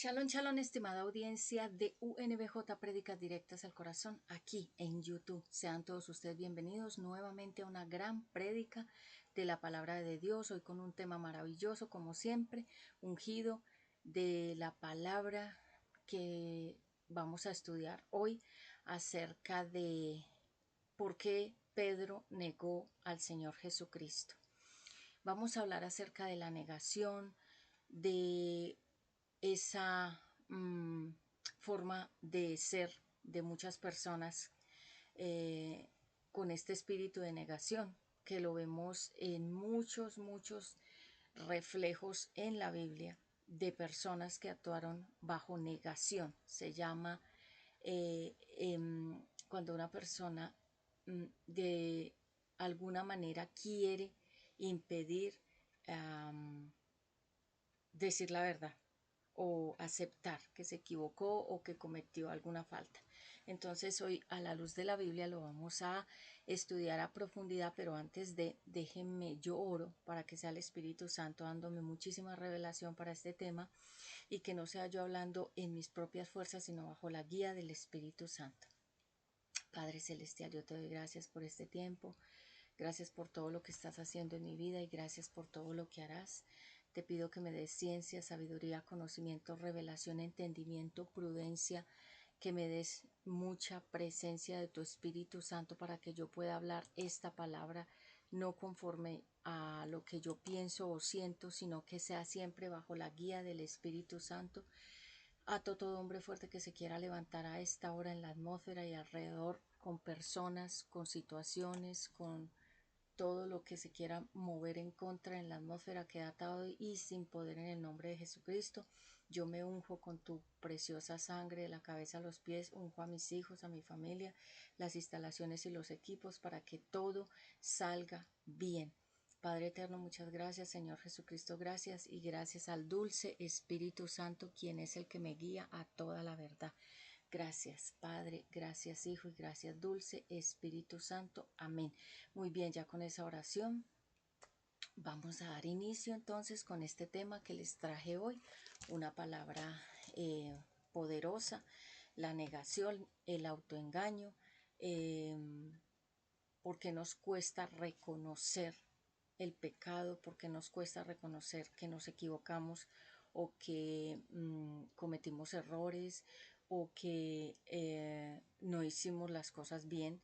Shalom, shalom, estimada audiencia de UNBJ Prédicas Directas al Corazón, aquí en YouTube. Sean todos ustedes bienvenidos nuevamente a una gran prédica de la palabra de Dios, hoy con un tema maravilloso, como siempre, ungido de la palabra que vamos a estudiar hoy acerca de por qué Pedro negó al Señor Jesucristo. Vamos a hablar acerca de la negación, de esa forma de ser de muchas personas con este espíritu de negación, que lo vemos en muchos reflejos en la Biblia de personas que actuaron bajo negación. Se llama cuando una persona de alguna manera quiere impedir decir la verdad o aceptar que se equivocó o que cometió alguna falta. Entonces hoy a la luz de la Biblia lo vamos a estudiar a profundidad, pero antes déjenme, yo oro para que sea el Espíritu Santo dándome muchísima revelación para este tema y que no sea yo hablando en mis propias fuerzas, sino bajo la guía del Espíritu Santo. Padre Celestial, yo te doy gracias por este tiempo. Gracias por todo lo que estás haciendo en mi vida y gracias por todo lo que harás. Te pido que me des ciencia, sabiduría, conocimiento, revelación, entendimiento, prudencia, que me des mucha presencia de tu Espíritu Santo para que yo pueda hablar esta palabra no conforme a lo que yo pienso o siento, sino que sea siempre bajo la guía del Espíritu Santo. Ato todo hombre fuerte que se quiera levantar a esta hora en la atmósfera y alrededor, con personas, con situaciones, con todo lo que se quiera mover en contra en la atmósfera, queda atado y sin poder en el nombre de Jesucristo. Yo me unjo con tu preciosa sangre de la cabeza a los pies, unjo a mis hijos, a mi familia, las instalaciones y los equipos para que todo salga bien. Padre eterno, muchas gracias, Señor Jesucristo, gracias y gracias al dulce Espíritu Santo, quien es el que me guía a toda la verdad. Gracias, Padre, gracias, Hijo, y gracias, dulce Espíritu Santo. Amén. Muy bien, ya con esa oración vamos a dar inicio entonces con este tema que les traje hoy, una palabra poderosa, la negación, el autoengaño, porque nos cuesta reconocer el pecado, porque nos cuesta reconocer que nos equivocamos o que cometimos errores o que no hicimos las cosas bien.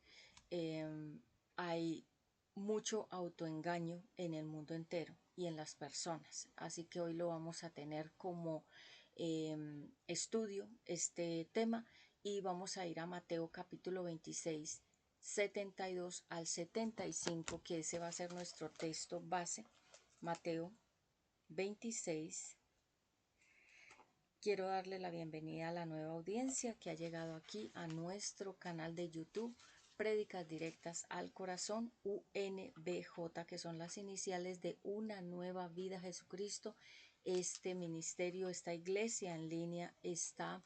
Hay mucho autoengaño en el mundo entero y en las personas, así que hoy lo vamos a tener como estudio este tema y vamos a ir a Mateo capítulo 26 72 al 75, que ese va a ser nuestro texto base. Mateo 26. Quiero darle la bienvenida a la nueva audiencia que ha llegado aquí a nuestro canal de YouTube, Prédicas Directas al Corazón, UNBJ, que son las iniciales de Una Nueva Vida Jesucristo. Este ministerio, esta iglesia en línea está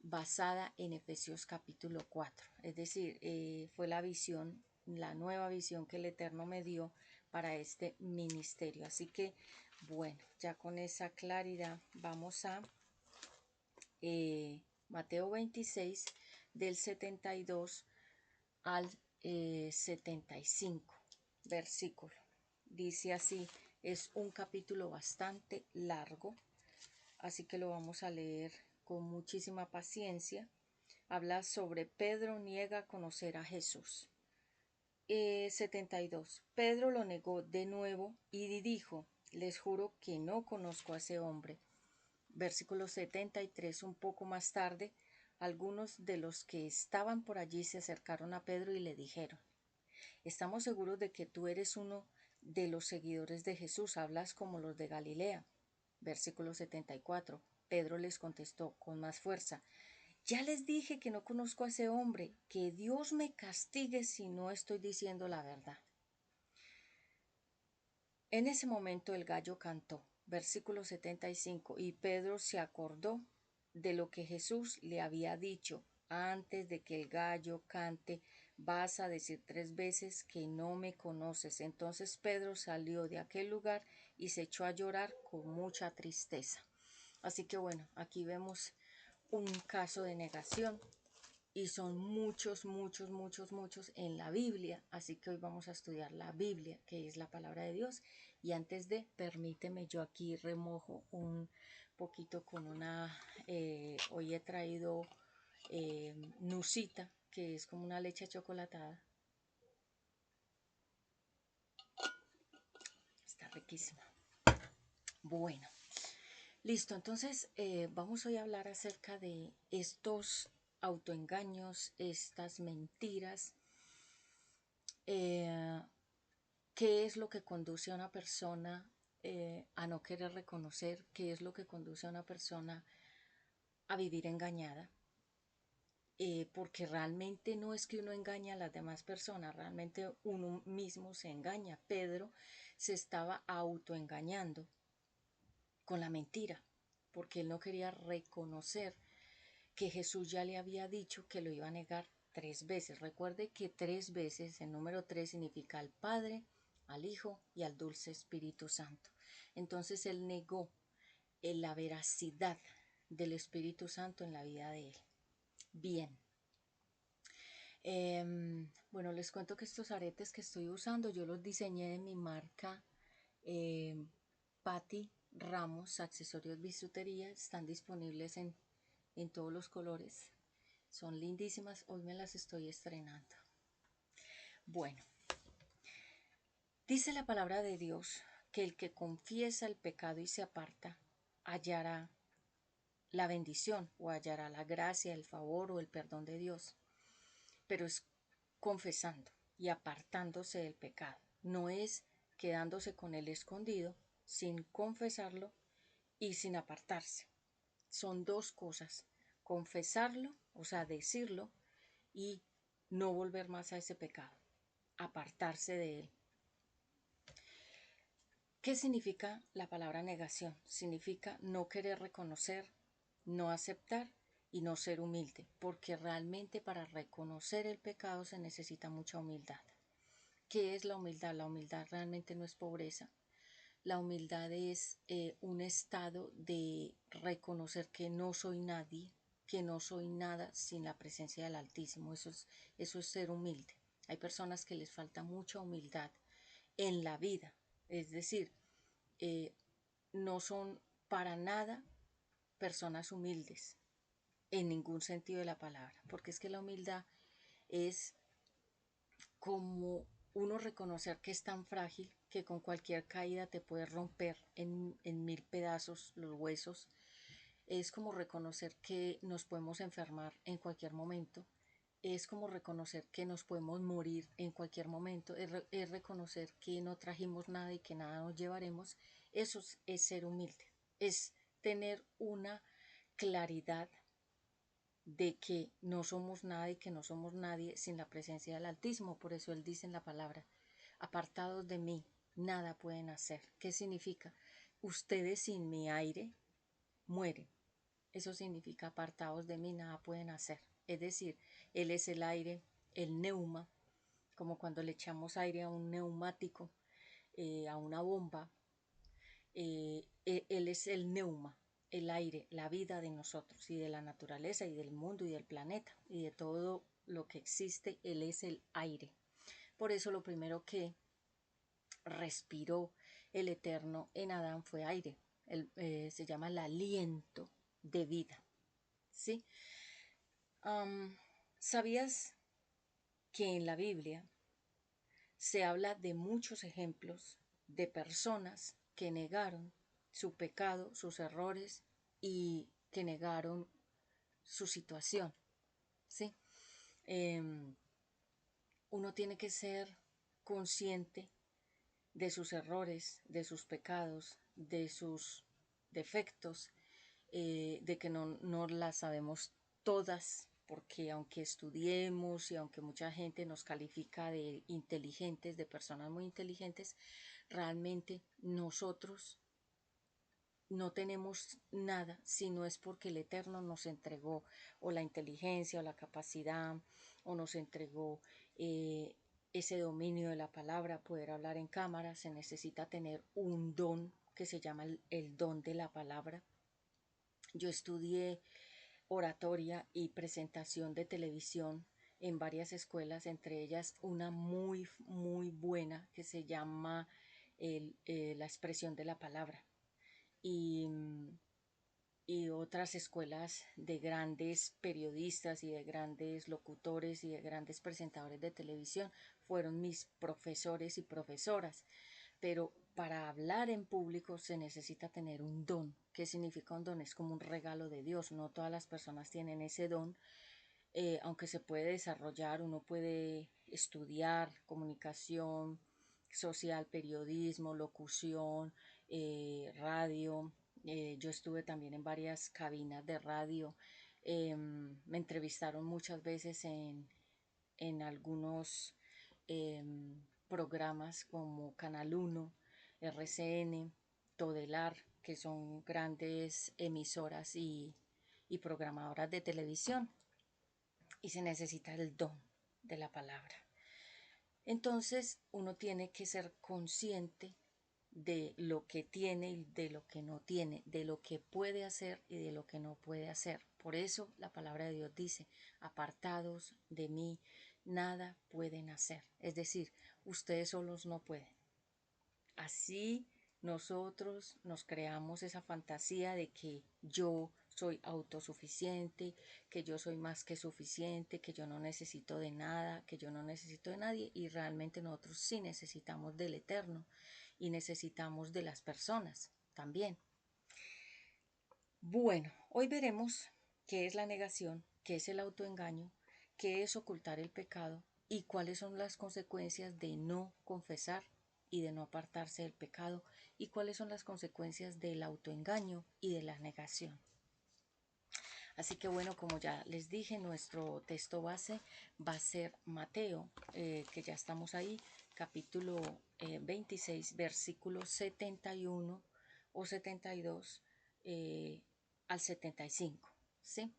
basada en Efesios capítulo 4, es decir, fue la visión, la nueva visión que el Eterno me dio para este ministerio. Así que, bueno, ya con esa claridad vamos a Mateo 26 del 72 al 75 versículo. Dice así, es un capítulo bastante largo, así que lo vamos a leer con muchísima paciencia. Habla sobre Pedro niega conocer a Jesús. 72. Pedro lo negó de nuevo y dijo, les juro que no conozco a ese hombre. Versículo 73. Un poco más tarde, algunos de los que estaban por allí se acercaron a Pedro y le dijeron, estamos seguros de que tú eres uno de los seguidores de Jesús, hablas como los de Galilea. Versículo 74. Pedro les contestó con más fuerza, ya les dije que no conozco a ese hombre, que Dios me castigue si no estoy diciendo la verdad. En ese momento el gallo cantó. Versículo 75. Y Pedro se acordó de lo que Jesús le había dicho. Antes de que el gallo cante, vas a decir 3 veces que no me conoces. Entonces Pedro salió de aquel lugar y se echó a llorar con mucha tristeza. Así que bueno, aquí vemos un caso de negación y son muchos, muchos, muchos, muchos en la Biblia. Así que hoy vamos a estudiar la Biblia, que es la palabra de Dios. Y antes de, permíteme, yo aquí remojo un poquito con una, hoy he traído Nusita, que es como una leche chocolatada. Está riquísima. Bueno, listo. Entonces vamos hoy a hablar acerca de estos autoengaños, estas mentiras. Eh, ¿Qué es lo que conduce a una persona a no querer reconocer? ¿Qué es lo que conduce a una persona a vivir engañada? Porque realmente no es que uno engaña a las demás personas, realmente uno mismo se engaña. Pedro se estaba autoengañando con la mentira, porque él no quería reconocer que Jesús ya le había dicho que lo iba a negar 3 veces. Recuerde que 3 veces, el número 3 significa al Padre, al Hijo y al dulce Espíritu Santo. Entonces él negó la veracidad del Espíritu Santo en la vida de él. Bien. Bueno, les cuento que estos aretes que estoy usando, yo los diseñé de mi marca Patti Ramos, accesorios bisutería. Están disponibles en todos los colores. Son lindísimas, hoy me las estoy estrenando. Bueno, dice la palabra de Dios que el que confiesa el pecado y se aparta hallará la bendición o hallará la gracia, el favor o el perdón de Dios. Pero es confesando y apartándose del pecado. No es quedándose con él escondido, sin confesarlo y sin apartarse. Son dos cosas. Confesarlo, o sea, decirlo, y no volver más a ese pecado, apartarse de él. ¿Qué significa la palabra negación? Significa no querer reconocer, no aceptar y no ser humilde, porque realmente para reconocer el pecado se necesita mucha humildad. ¿Qué es la humildad? La humildad realmente no es pobreza. La humildad es un estado de reconocer que no soy nadie, que no soy nada sin la presencia del Altísimo. Eso es ser humilde. Hay personas que les falta mucha humildad en la vida, es decir, eh, no son para nada personas humildes en ningún sentido de la palabra, porque es que la humildad es como uno reconocer que es tan frágil que con cualquier caída te puede romper en 1000 pedazos los huesos. Es como reconocer que nos podemos enfermar en cualquier momento. Es como reconocer que nos podemos morir en cualquier momento. Es reconocer que no trajimos nada y que nada nos llevaremos. Eso es ser humilde. Es tener una claridad de que no somos nada y que no somos nadie sin la presencia del Altísimo. Por eso él dice en la palabra, apartados de mí, nada pueden hacer. ¿Qué significa? Ustedes sin mi aire mueren. Eso significa apartados de mí, nada pueden hacer. Es decir, él es el aire, el neuma, como cuando le echamos aire a un neumático, a una bomba. Él es el neuma, el aire, la vida de nosotros y de la naturaleza y del mundo y del planeta y de todo lo que existe. Él es el aire. Por eso lo primero que respiró el Eterno en Adán fue aire. Se llama el aliento de vida. ¿Sí? ¿Sabías que en la Biblia se habla de muchos ejemplos de personas que negaron su pecado, sus errores y que negaron su situación? ¿Sí? Uno tiene que ser consciente de sus errores, de sus pecados, de sus defectos, de que no las sabemos todas, porque aunque estudiemos y aunque mucha gente nos califica de inteligentes, de personas muy inteligentes, realmente nosotros no tenemos nada si no es porque el Eterno nos entregó o la inteligencia o la capacidad o nos entregó ese dominio de la palabra, poder hablar en cámara. Se necesita tener un don que se llama el don de la palabra. Yo estudié oratoria y presentación de televisión en varias escuelas, entre ellas una muy, muy buena que se llama la expresión de la palabra. Y, y otras escuelas de grandes periodistas y de grandes locutores y de grandes presentadores de televisión fueron mis profesores y profesoras. Pero para hablar en público se necesita tener un don. ¿Qué significa un don? Es como un regalo de Dios. No todas las personas tienen ese don, aunque se puede desarrollar, uno puede estudiar comunicación social, periodismo, locución, radio. Yo estuve también en varias cabinas de radio. Me entrevistaron muchas veces en algunos programas como Canal 1, RCN, Todelar, que son grandes emisoras y programadoras de televisión, y se necesita el don de la palabra. Entonces uno tiene que ser consciente de lo que tiene y de lo que no tiene, de lo que puede hacer y de lo que no puede hacer. Por eso la palabra de Dios dice, apartados de mí, nada pueden hacer. Es decir, ustedes solos no pueden. Así nosotros nos creamos esa fantasía de que yo soy autosuficiente, que yo soy más que suficiente, que yo no necesito de nada, que yo no necesito de nadie, y realmente nosotros sí necesitamos del Eterno y necesitamos de las personas también. Bueno, hoy veremos qué es la negación, qué es el autoengaño, qué es ocultar el pecado y cuáles son las consecuencias de no confesar y de no apartarse del pecado y cuáles son las consecuencias del autoengaño y de la negación. Así que bueno, como ya les dije, nuestro texto base va a ser Mateo, que ya estamos ahí, capítulo 26, versículos 71 o 72 al 75, ¿sí?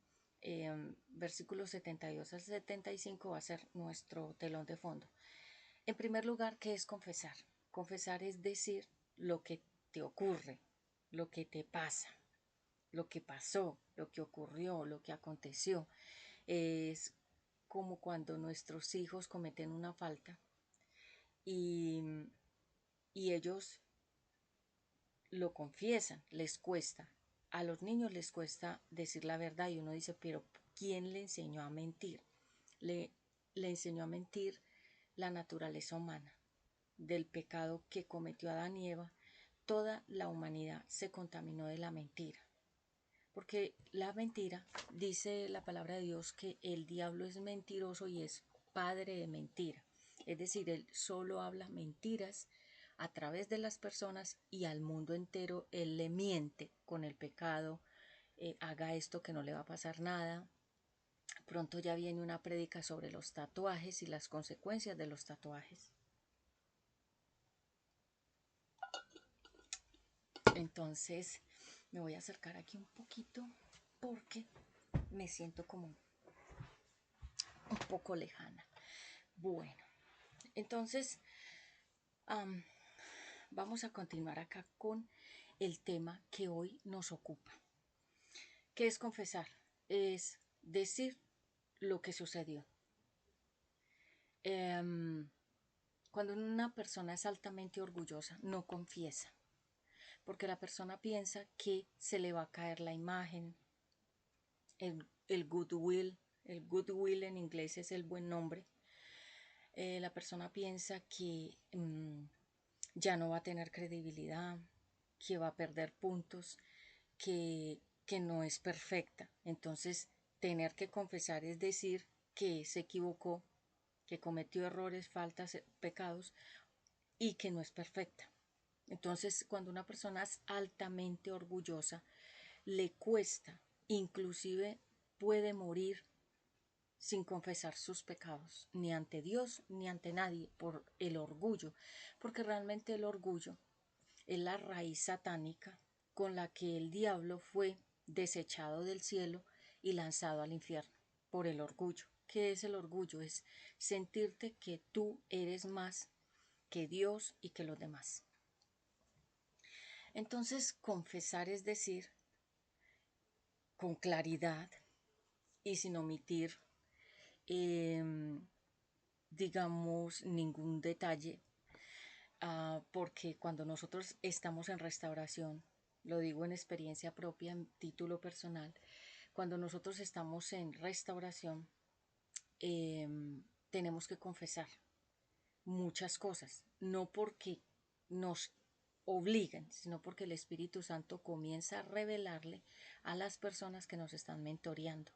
Versículos 72 al 75 va a ser nuestro telón de fondo. En primer lugar, ¿qué es confesar? Confesar es decir lo que te ocurre, lo que te pasa, lo que pasó, lo que ocurrió, lo que aconteció. Es como cuando nuestros hijos cometen una falta y, y ellos lo confiesan, les cuesta. A los niños les cuesta decir la verdad y uno dice, pero ¿quién le enseñó a mentir? Le enseñó a mentir la naturaleza humana. Del pecado que cometió Adán y Eva, toda la humanidad se contaminó de la mentira. Porque la mentira, dice la palabra de Dios, que el diablo es mentiroso y es padre de mentira. Es decir, él solo habla mentiras a través de las personas y al mundo entero él le miente con el pecado, haga esto que no le va a pasar nada. Pronto ya viene una prédica sobre los tatuajes y las consecuencias de los tatuajes. Entonces me voy a acercar aquí un poquito porque me siento como un poco lejana. Bueno, entonces vamos a continuar acá con el tema que hoy nos ocupa. ¿Qué es confesar? Es decir lo que sucedió. Cuando una persona es altamente orgullosa, no confiesa, porque la persona piensa que se le va a caer la imagen, el goodwill. El goodwill en inglés es el buen nombre. La persona piensa que ya no va a tener credibilidad, que va a perder puntos, que no es perfecta. Entonces, tener que confesar es decir que se equivocó, que cometió errores, faltas, pecados y que no es perfecta. Entonces, cuando una persona es altamente orgullosa, le cuesta, inclusive puede morir sin confesar sus pecados, ni ante Dios ni ante nadie, por el orgullo, porque realmente el orgullo es la raíz satánica con la que el diablo fue desechado del cielo y lanzado al infierno, por el orgullo. ¿Qué es el orgullo? Es sentirte que tú eres más que Dios y que los demás. Entonces, confesar es decir con claridad y sin omitir, digamos, ningún detalle, porque cuando nosotros estamos en restauración, lo digo en experiencia propia, en título personal, cuando nosotros estamos en restauración, tenemos que confesar muchas cosas, no porque nos obligan, sino porque el Espíritu Santo comienza a revelarle a las personas que nos están mentoreando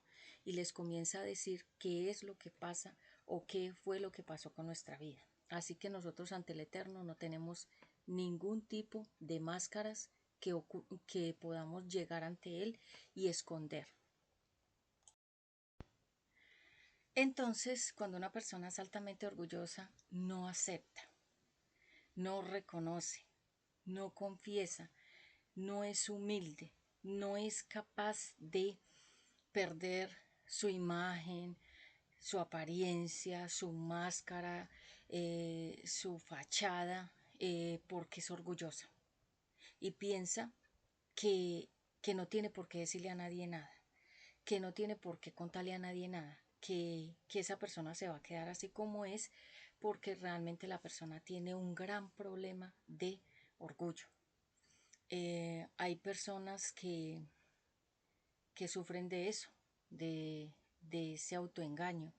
y les comienza a decir qué es lo que pasa o qué fue lo que pasó con nuestra vida. Así que nosotros ante el Eterno no tenemos ningún tipo de máscaras que podamos llegar ante Él y esconder. Entonces, cuando una persona es altamente orgullosa, no acepta, no reconoce, no confiesa, no es humilde, no es capaz de perder su imagen, su apariencia, su máscara, su fachada, porque es orgullosa y piensa que, que no tiene por qué decirle a nadie nada, que no tiene por qué contarle a nadie nada, que esa persona se va a quedar así como es, porque realmente la persona tiene un gran problema de orgullo. Hay personas que sufren de eso, de ese autoengaño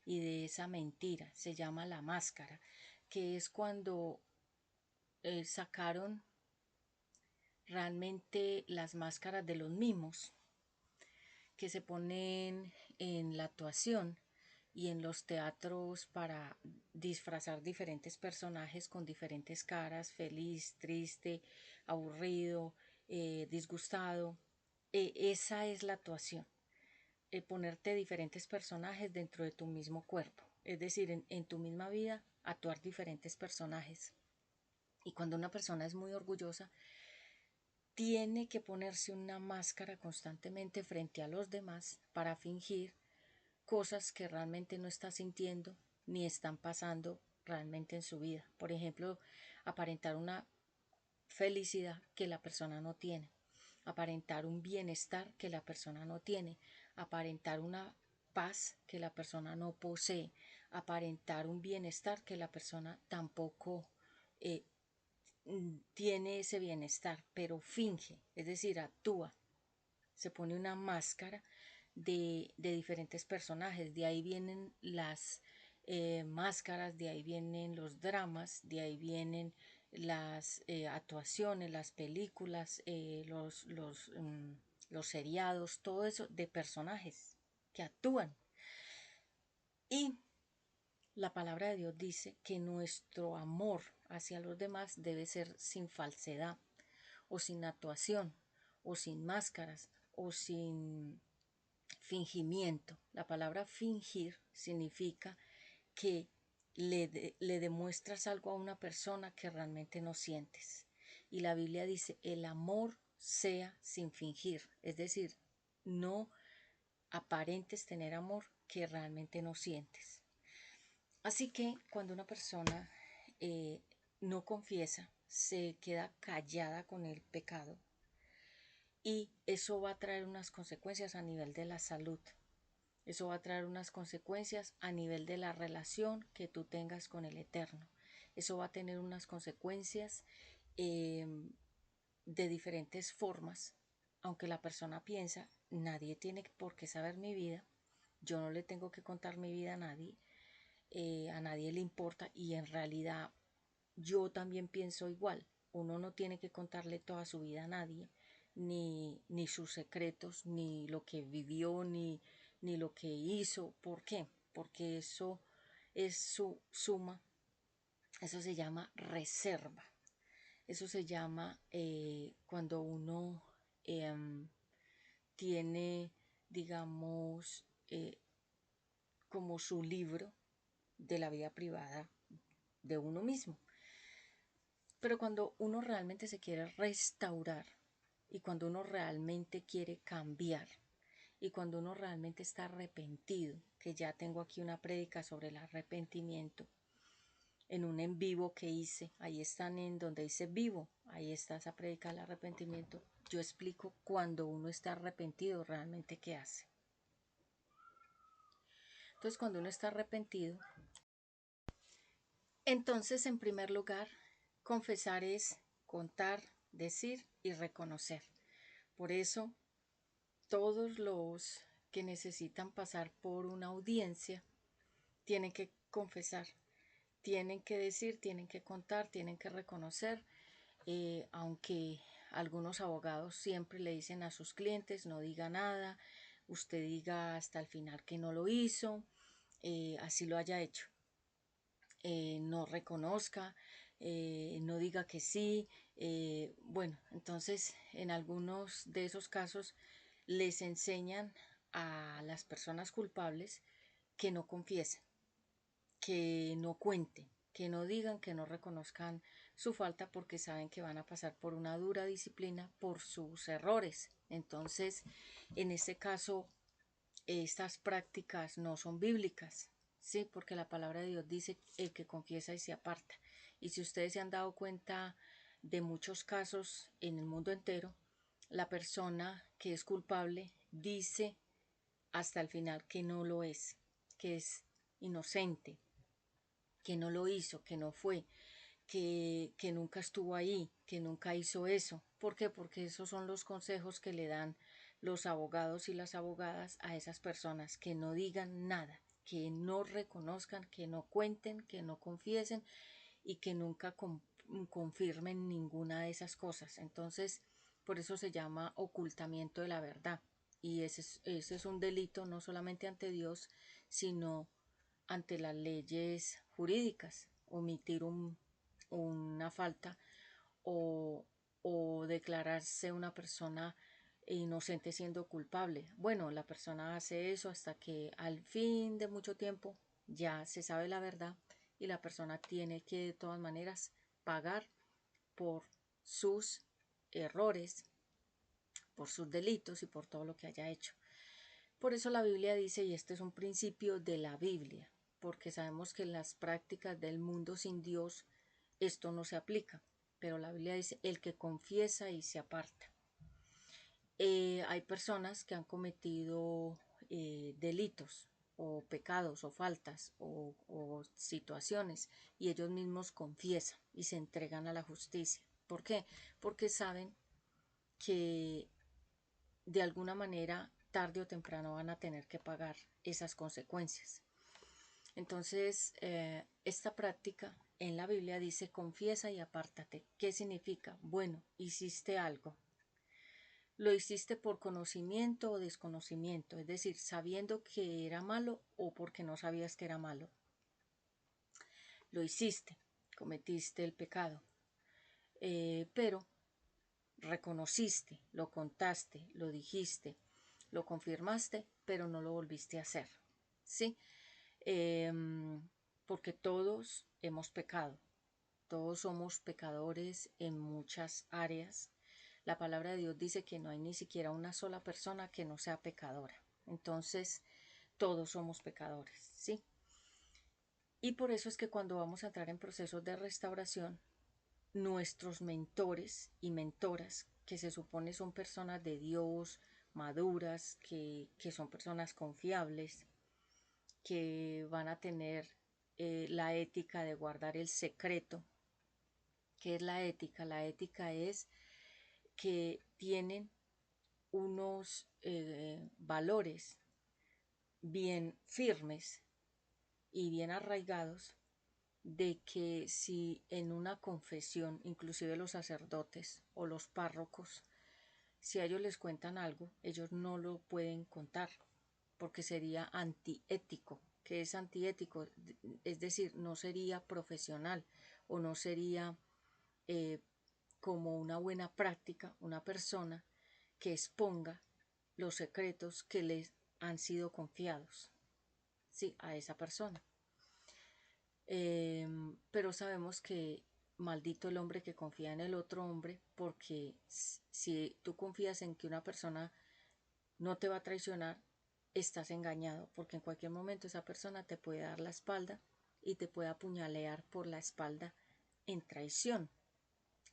y de esa mentira. Se llama la máscara, que es cuando sacaron realmente las máscaras de los mimos que se ponen en la actuación y en los teatros para disfrazar diferentes personajes con diferentes caras, feliz, triste, aburrido, disgustado. Esa es la actuación, ponerte diferentes personajes dentro de tu mismo cuerpo, es decir, en tu misma vida actuar diferentes personajes. Y cuando una persona es muy orgullosa, tiene que ponerse una máscara constantemente frente a los demás para fingir cosas que realmente no está sintiendo ni están pasando realmente en su vida. Por ejemplo, aparentar una felicidad que la persona no tiene, aparentar un bienestar que la persona no tiene, aparentar una paz que la persona no posee, aparentar un bienestar que la persona tampoco eh, tiene ese bienestar, pero finge, es decir, actúa, se pone una máscara de diferentes personajes. De ahí vienen las máscaras, de ahí vienen los dramas, de ahí vienen las actuaciones, las películas, los seriados, todo eso de personajes que actúan. Y la palabra de Dios dice que nuestro amor hacia los demás debe ser sin falsedad o sin actuación o sin máscaras o sin fingimiento. La palabra fingir significa que le demuestras algo a una persona que realmente no sientes. Y la Biblia dice, el amor sea sin fingir, es decir, no aparentes tener amor que realmente no sientes. Así que cuando una persona no confiesa, se queda callada con el pecado y eso va a traer unas consecuencias a nivel de la salud. Eso va a traer unas consecuencias a nivel de la relación que tú tengas con el Eterno. Eso va a tener unas consecuencias eh, de diferentes formas. Aunque la persona piensa, nadie tiene por qué saber mi vida, yo no le tengo que contar mi vida a nadie le importa y en realidad yo también pienso igual. Uno no tiene que contarle toda su vida a nadie, ni sus secretos, ni lo que vivió, ni lo que hizo. ¿Por qué? Porque eso es su suma, eso se llama reserva. Eso se llama cuando uno tiene, digamos, como su libro de la vida privada de uno mismo. Pero cuando uno realmente se quiere restaurar y cuando uno realmente quiere cambiar y cuando uno realmente está arrepentido, que ya tengo aquí una prédica sobre el arrepentimiento, en un en vivo que hice, ahí están en donde dice vivo, ahí está esa prédica del arrepentimiento, yo explico cuando uno está arrepentido realmente qué hace. Entonces, cuando uno está arrepentido, entonces en primer lugar, confesar es contar, decir y reconocer. Por eso, todos los que necesitan pasar por una audiencia tienen que confesar, tienen que decir, tienen que contar, tienen que reconocer, aunque algunos abogados siempre le dicen a sus clientes no diga nada, usted diga hasta el final que no lo hizo, así lo haya hecho. No reconozca, no diga que sí. Bueno, entonces en algunos de esos casos les enseñan a las personas culpables que no confiesen, que no cuenten, que no digan, que no reconozcan su falta porque saben que van a pasar por una dura disciplina por sus errores. Entonces, en este caso, estas prácticas no son bíblicas, sí, porque la palabra de Dios dice el que confiesa y se aparta. Y si ustedes se han dado cuenta de muchos casos en el mundo entero, la persona que es culpable dice hasta el final que no lo es, que es inocente, que no lo hizo, que no fue, que nunca estuvo ahí, que nunca hizo eso. ¿Por qué? Porque esos son los consejos que le dan los abogados y las abogadas a esas personas, que no digan nada, que no reconozcan, que no cuenten, que no confiesen y que nunca confirmen ninguna de esas cosas. Entonces, por eso se llama ocultamiento de la verdad. Y ese es un delito no solamente ante Dios, sino ante las leyes jurídicas. Omitir una falta o, o declararse una persona inocente siendo culpable. Bueno, la persona hace eso hasta que al fin de mucho tiempo ya se sabe la verdad y la persona tiene que de todas maneras pagar por sus errores, por sus delitos y por todo lo que haya hecho. Por eso la Biblia dice, y este es un principio de la Biblia, porque sabemos que en las prácticas del mundo sin Dios esto no se aplica, pero la Biblia dice, el que confiesa y se aparta. Hay personas que han cometido delitos o pecados o faltas o situaciones y ellos mismos confiesan y se entregan a la justicia. ¿Por qué? Porque saben que de alguna manera tarde o temprano van a tener que pagar esas consecuencias. Entonces, esta práctica en la Biblia dice confiesa y apártate. ¿Qué significa? Bueno, hiciste algo. Lo hiciste por conocimiento o desconocimiento, es decir, sabiendo que era malo o porque no sabías que era malo. Lo hiciste, cometiste el pecado, pero reconociste, lo contaste, lo dijiste, lo confirmaste, pero no lo volviste a hacer. ¿Sí? Porque todos hemos pecado, todos somos pecadores en muchas áreas. La palabra de Dios dice que no hay ni siquiera una sola persona que no sea pecadora. Entonces, todos somos pecadores, ¿sí? Y por eso es que cuando vamos a entrar en procesos de restauración, nuestros mentores y mentoras, que se supone son personas de Dios, maduras, que son personas confiables, que van a tener la ética de guardar el secreto. ¿Qué es la ética? La ética es que tienen unos valores bien firmes y bien arraigados de que si en una confesión, inclusive los sacerdotes o los párrocos, si a ellos les cuentan algo, ellos no lo pueden contar porque sería antiético. ¿Qué es antiético? Es decir, no sería profesional o no sería como una buena práctica una persona que exponga los secretos que les han sido confiados, sí, a esa persona. Pero sabemos que maldito el hombre que confía en el otro hombre, porque si tú confías en que una persona no te va a traicionar, estás engañado, porque en cualquier momento esa persona te puede dar la espalda y te puede apuñalear por la espalda en traición.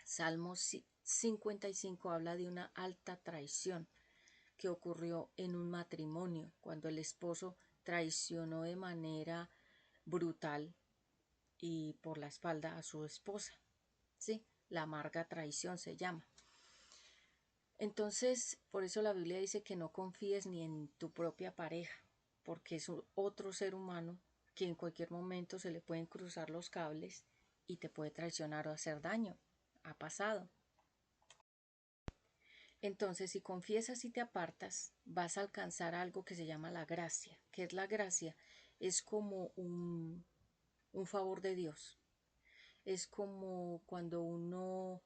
Salmo 55 habla de una alta traición que ocurrió en un matrimonio, cuando el esposo traicionó de manera brutal y por la espalda a su esposa. ¿Sí? La amarga traición se llama. Entonces, por eso la Biblia dice que no confíes ni en tu propia pareja, porque es otro ser humano que en cualquier momento se le pueden cruzar los cables y te puede traicionar o hacer daño. Ha pasado. Entonces, si confiesas y te apartas, vas a alcanzar algo que se llama la gracia. ¿Qué es la gracia? Es como un favor de Dios. Es como cuando uno,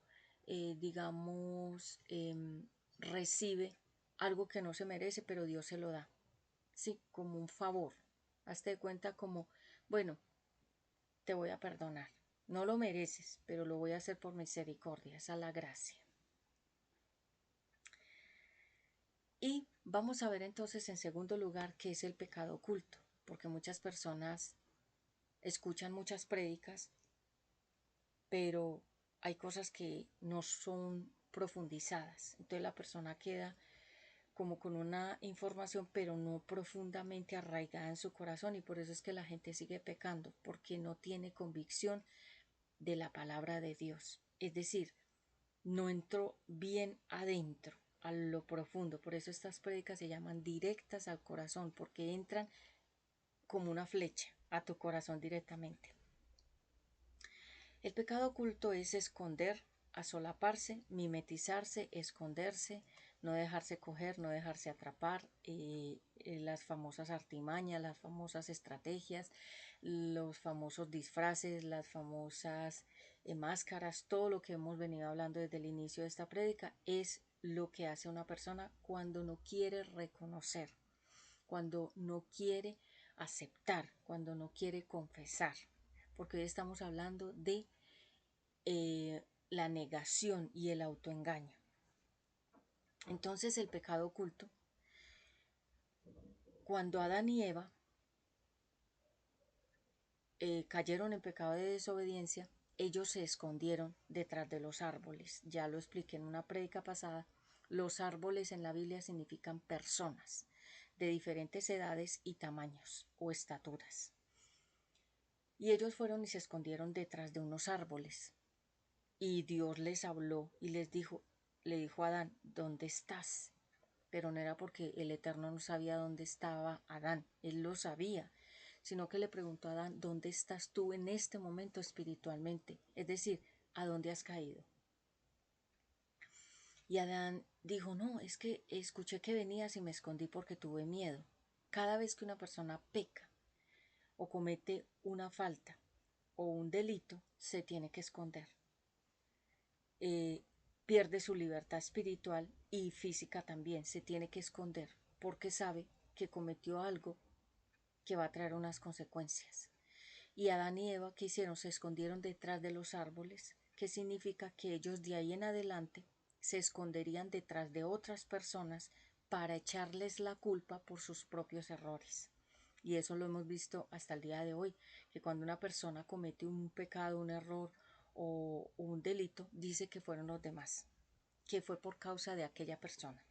digamos, recibe algo que no se merece, pero Dios se lo da. Sí, como un favor. Hazte de cuenta como, bueno, te voy a perdonar. No lo mereces, pero lo voy a hacer por misericordia. Esa es la gracia. Y vamos a ver entonces en segundo lugar qué es el pecado oculto, porque muchas personas escuchan muchas prédicas, pero hay cosas que no son profundizadas. Entonces la persona queda como con una información, pero no profundamente arraigada en su corazón, y por eso es que la gente sigue pecando, porque no tiene convicción de la palabra de Dios. Es decir, no entró bien adentro, a lo profundo. Por eso estas prédicas se llaman directas al corazón, porque entran como una flecha a tu corazón directamente. El pecado oculto es esconder, asolaparse, mimetizarse, esconderse, no dejarse coger, no dejarse atrapar, las famosas artimañas, las famosas estrategias, los famosos disfraces, las famosas máscaras, todo lo que hemos venido hablando desde el inicio de esta prédica es lo que hace una persona cuando no quiere reconocer, cuando no quiere aceptar, cuando no quiere confesar, porque hoy estamos hablando de la negación y el autoengaño. Entonces el pecado oculto, cuando Adán y Eva cayeron en pecado de desobediencia, ellos se escondieron detrás de los árboles. Ya lo expliqué en una prédica pasada. Los árboles en la Biblia significan personas de diferentes edades y tamaños o estaturas. Y ellos fueron y se escondieron detrás de unos árboles. Y Dios les habló y les dijo, le dijo a Adán, ¿dónde estás? Pero no era porque el Eterno no sabía dónde estaba Adán, él lo sabía, sino que le preguntó a Adán, ¿dónde estás tú en este momento espiritualmente? Es decir, ¿a dónde has caído? Y Adán dijo, no, es que escuché que venías y me escondí porque tuve miedo. Cada vez que una persona peca o comete una falta o un delito, se tiene que esconder. eh, Pierde su libertad espiritual y física también, se tiene que esconder porque sabe que cometió algo que va a traer unas consecuencias. Y Adán y Eva, ¿qué hicieron? Se escondieron detrás de los árboles, que significa que ellos de ahí en adelante se esconderían detrás de otras personas para echarles la culpa por sus propios errores. Y eso lo hemos visto hasta el día de hoy, que cuando una persona comete un pecado, un error o un delito, dice que fueron los demás, que fue por causa de aquella persona,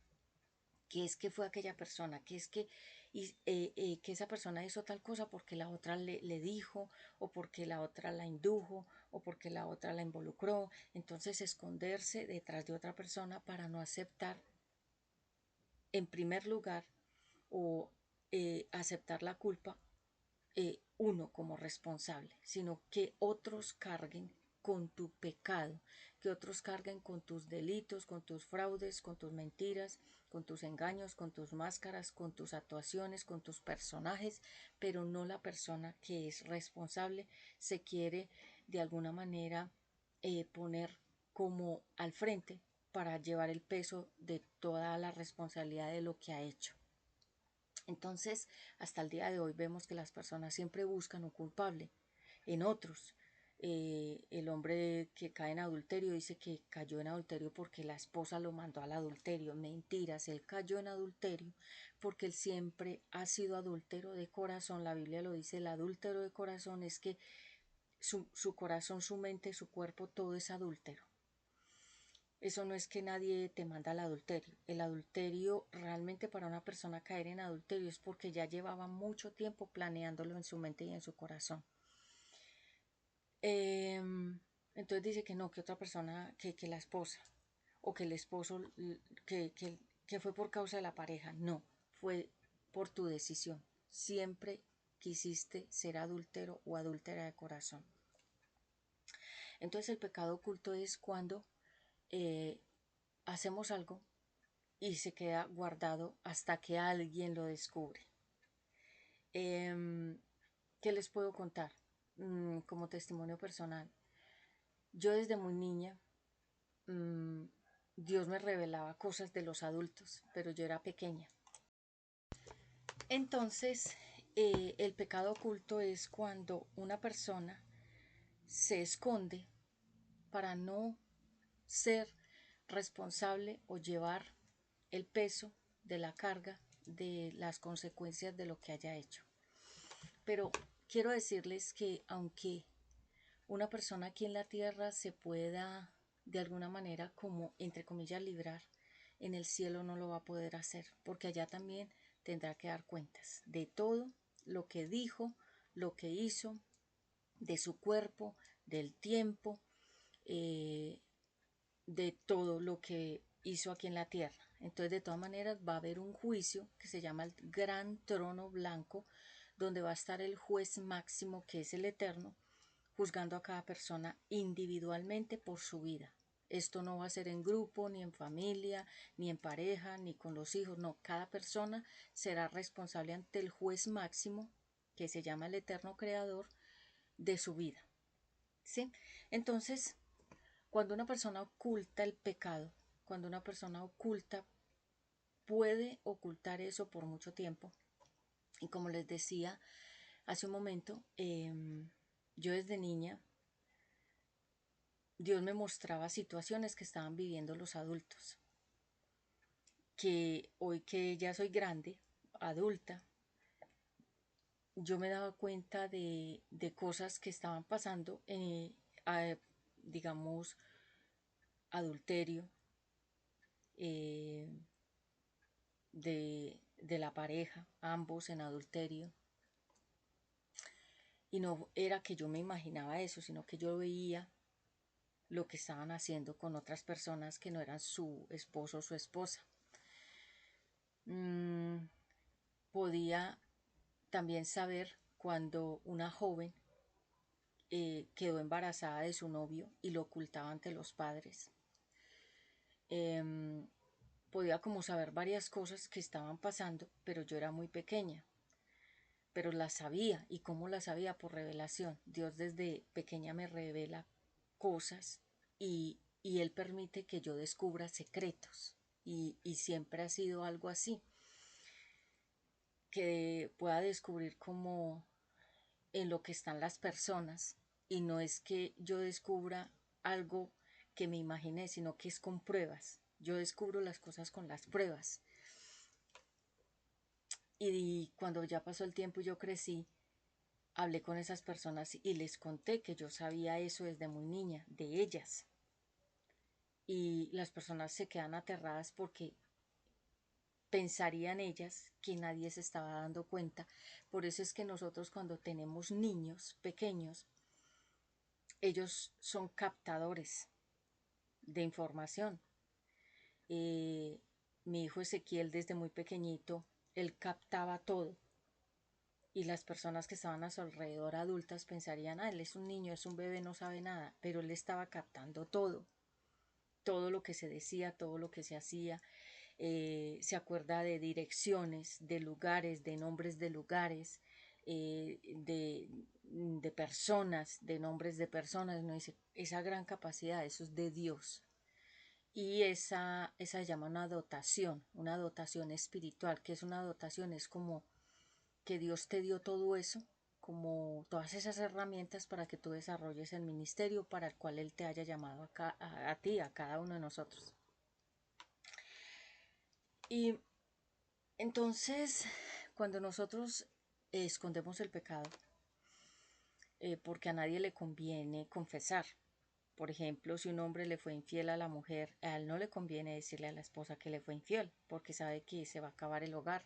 que es que fue aquella persona, que es que esa persona hizo tal cosa porque la otra le dijo, o porque la otra la indujo, o porque la otra la involucró. Entonces esconderse detrás de otra persona para no aceptar en primer lugar o aceptar la culpa uno como responsable, sino que otros carguen con tu pecado, que otros carguen con tus delitos, con tus fraudes, con tus mentiras, con tus engaños, con tus máscaras, con tus actuaciones, con tus personajes, pero no la persona que es responsable se quiere de alguna manera poner como al frente para llevar el peso de toda la responsabilidad de lo que ha hecho. Entonces, hasta el día de hoy vemos que las personas siempre buscan un culpable en otros. El hombre que cae en adulterio dice que cayó en adulterio porque la esposa lo mandó al adulterio. Mentiras, él cayó en adulterio porque él siempre ha sido adúltero de corazón. La Biblia lo dice, el adúltero de corazón es que su corazón, su mente, su cuerpo, todo es adúltero. Eso no es que nadie te manda al adulterio. El adulterio, realmente para una persona caer en adulterio es porque ya llevaba mucho tiempo planeándolo en su mente y en su corazón. Entonces dice que no, que otra persona, que la esposa o que el esposo, que, que, que fue por causa de la pareja. No, fue por tu decisión. Siempre quisiste ser adúltero o adúltera de corazón. Entonces el pecado oculto es cuando eh, hacemos algo y se queda guardado hasta que alguien lo descubre. ¿Qué les puedo contar? Como testimonio personal. Yo desde muy niña, Dios me revelaba cosas de los adultos, pero yo era pequeña. Entonces, el pecado oculto es cuando una persona se esconde para no ser responsable o llevar el peso de la carga de las consecuencias de lo que haya hecho. Pero quiero decirles que aunque una persona aquí en la tierra se pueda de alguna manera como entre comillas librar, en el cielo no lo va a poder hacer, porque allá también tendrá que dar cuentas de todo lo que dijo, lo que hizo, de su cuerpo, del tiempo, de todo lo que hizo aquí en la tierra. Entonces, de todas maneras, va a haber un juicio que se llama el Gran Trono Blanco, donde va a estar el juez máximo, que es el Eterno, juzgando a cada persona individualmente por su vida. Esto no va a ser en grupo, ni en familia, ni en pareja, ni con los hijos. No, cada persona será responsable ante el juez máximo, que se llama el Eterno Creador, de su vida. ¿Sí? Entonces, cuando una persona oculta el pecado, cuando una persona oculta, puede ocultar eso por mucho tiempo. Y como les decía hace un momento, yo desde niña, Dios me mostraba situaciones que estaban viviendo los adultos. Que hoy que ya soy grande, adulta, yo me daba cuenta de cosas que estaban pasando, digamos, adulterio, eh, de la pareja, ambos en adulterio. Y no era que yo me imaginaba eso, sino que yo veía lo que estaban haciendo con otras personas que no eran su esposo o su esposa. Podía también saber cuando una joven quedó embarazada de su novio y lo ocultaba ante los padres. Podía como saber varias cosas que estaban pasando, pero yo era muy pequeña. Pero las sabía. ¿Y cómo las sabía? Por revelación. Dios desde pequeña me revela cosas y Él permite que yo descubra secretos. Y siempre ha sido algo así. Que pueda descubrir como en lo que están las personas. Y no es que yo descubra algo que me imaginé, sino que es con pruebas. Yo descubro las cosas con las pruebas. Y cuando ya pasó el tiempo y yo crecí, hablé con esas personas y les conté que yo sabía eso desde muy niña, de ellas. Y las personas se quedan aterradas porque pensarían ellas que nadie se estaba dando cuenta. Por eso es que nosotros cuando tenemos niños pequeños, ellos son captadores de información. Mi hijo Ezequiel desde muy pequeñito, él captaba todo. Y las personas que estaban a su alrededor adultas pensarían, él es un niño, es un bebé, no sabe nada, pero él estaba captando todo, todo lo que se decía, todo lo que se hacía, se acuerda de direcciones, de lugares, de nombres de lugares, de personas, de nombres de personas, no dice, esa gran capacidad, eso es de Dios. Y esa se llama una dotación espiritual. ¿Qué es una dotación? Es como que Dios te dio todo eso, como todas esas herramientas para que tú desarrolles el ministerio para el cual Él te haya llamado a ti, a cada uno de nosotros. Y entonces, cuando nosotros escondemos el pecado, porque a nadie le conviene confesar, Por ejemplo, si un hombre le fue infiel a la mujer, a él no le conviene decirle a la esposa que le fue infiel, porque sabe que se va a acabar el hogar.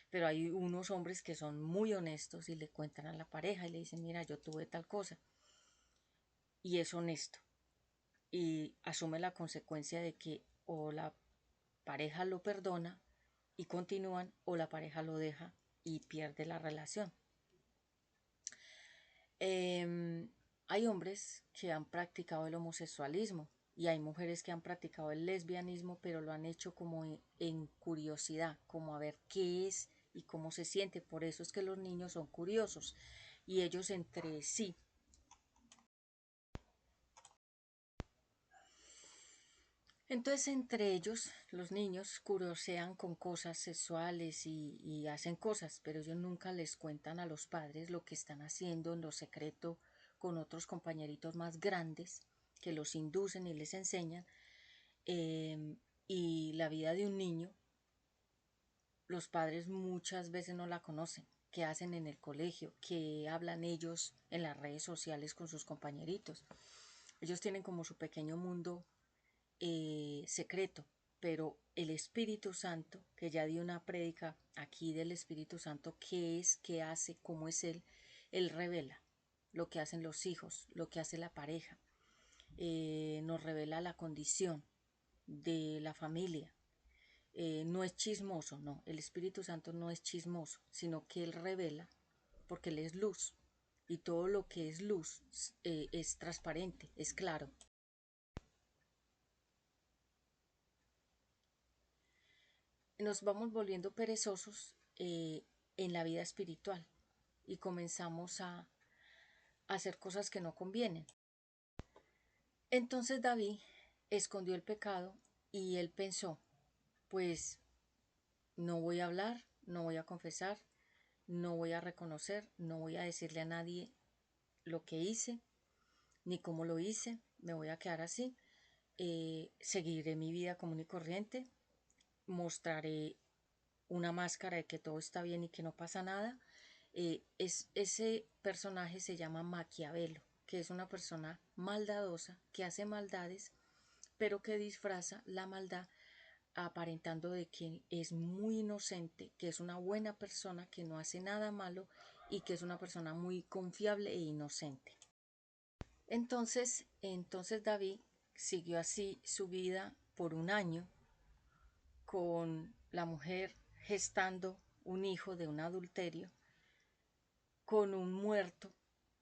Pero hay unos hombres que son muy honestos y le cuentan a la pareja y le dicen, mira, yo tuve tal cosa. Y es honesto. Y asume la consecuencia de que o la pareja lo perdona y continúan, o la pareja lo deja y pierde la relación. Hay hombres que han practicado el homosexualismo y hay mujeres que han practicado el lesbianismo, pero lo han hecho como en curiosidad, como a ver qué es y cómo se siente. Por eso es que los niños son curiosos y ellos entre sí. Entonces, entre ellos, los niños curiosean con cosas sexuales y hacen cosas, pero ellos nunca les cuentan a los padres lo que están haciendo en lo secreto con otros compañeritos más grandes que los inducen y les enseñan. Y la vida de un niño, los padres muchas veces no la conocen. ¿Qué hacen en el colegio? ¿Qué hablan ellos en las redes sociales con sus compañeritos? Ellos tienen como su pequeño mundo secreto, pero el Espíritu Santo, que ya di una prédica aquí del Espíritu Santo, qué es, qué hace, cómo es Él revela lo que hacen los hijos, lo que hace la pareja, nos revela la condición de la familia. No es chismoso, no, el Espíritu Santo no es chismoso, sino que Él revela, porque Él es luz, y todo lo que es luz es transparente, es claro. Nos vamos volviendo perezosos en la vida espiritual y comenzamos a hacer cosas que no convienen. Entonces David escondió el pecado y él pensó, pues no voy a hablar, no voy a confesar, no voy a reconocer, no voy a decirle a nadie lo que hice, ni cómo lo hice, me voy a quedar así, seguiré mi vida común y corriente, mostraré una máscara de que todo está bien y que no pasa nada. Ese personaje se llama Maquiavelo, que es una persona maldadosa que hace maldades, pero que disfraza la maldad aparentando de que es muy inocente, que es una buena persona, que no hace nada malo y que es una persona muy confiable e inocente. Entonces David siguió así su vida por un año con la mujer gestando un hijo de un adulterio, con un muerto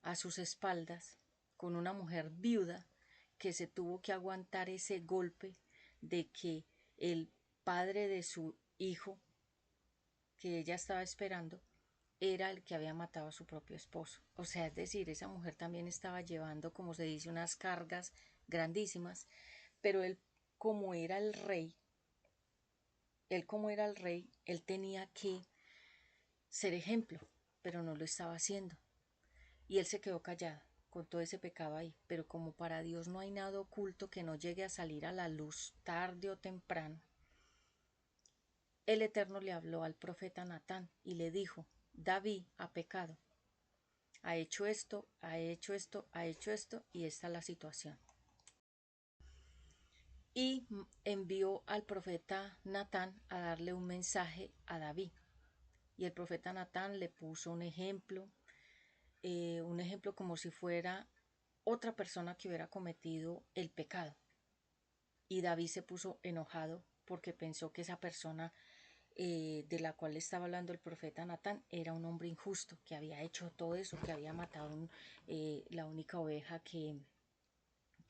a sus espaldas, con una mujer viuda que se tuvo que aguantar ese golpe de que el padre de su hijo, que ella estaba esperando, era el que había matado a su propio esposo. O sea, es decir, esa mujer también estaba llevando, como se dice, unas cargas grandísimas, pero como era el rey, él como era el rey, él tenía que ser ejemplo, pero no lo estaba haciendo. Y él se quedó callado con todo ese pecado ahí. Pero como para Dios no hay nada oculto que no llegue a salir a la luz tarde o temprano, el Eterno le habló al profeta Natán y le dijo, David ha pecado, ha hecho esto, ha hecho esto, ha hecho esto y esta es la situación. Y envió al profeta Natán a darle un mensaje a David. Y el profeta Natán le puso un ejemplo como si fuera otra persona que hubiera cometido el pecado. Y David se puso enojado porque pensó que esa persona de la cual estaba hablando el profeta Natán era un hombre injusto, que había hecho todo eso, que había matado la única oveja que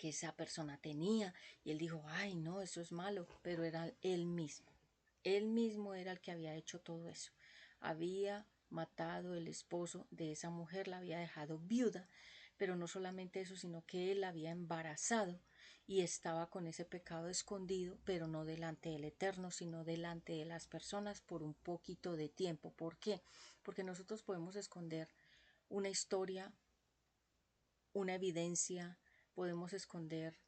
esa persona tenía. Y él dijo, ay no, eso es malo, pero era él mismo. Él mismo era el que había hecho todo eso. Había matado el esposo de esa mujer, la había dejado viuda, pero no solamente eso, sino que él la había embarazado y estaba con ese pecado escondido, pero no delante del Eterno, sino delante de las personas por un poquito de tiempo. ¿Por qué? Porque nosotros podemos esconder una historia, una evidencia, podemos esconder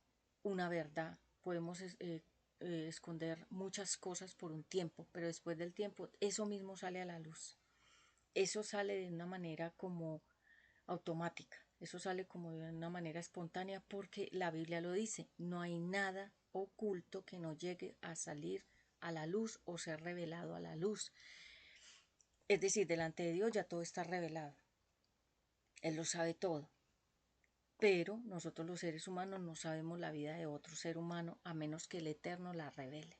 una verdad, podemos esconder muchas cosas por un tiempo, pero después del tiempo eso mismo sale a la luz. Eso sale de una manera como automática. eso sale como de una manera espontánea porque la Biblia lo dice, no hay nada oculto que no llegue a salir a la luz o ser revelado a la luz. Es decir, delante de Dios ya todo está revelado, Él lo sabe todo, pero nosotros los seres humanos no sabemos la vida de otro ser humano a menos que el Eterno la revele.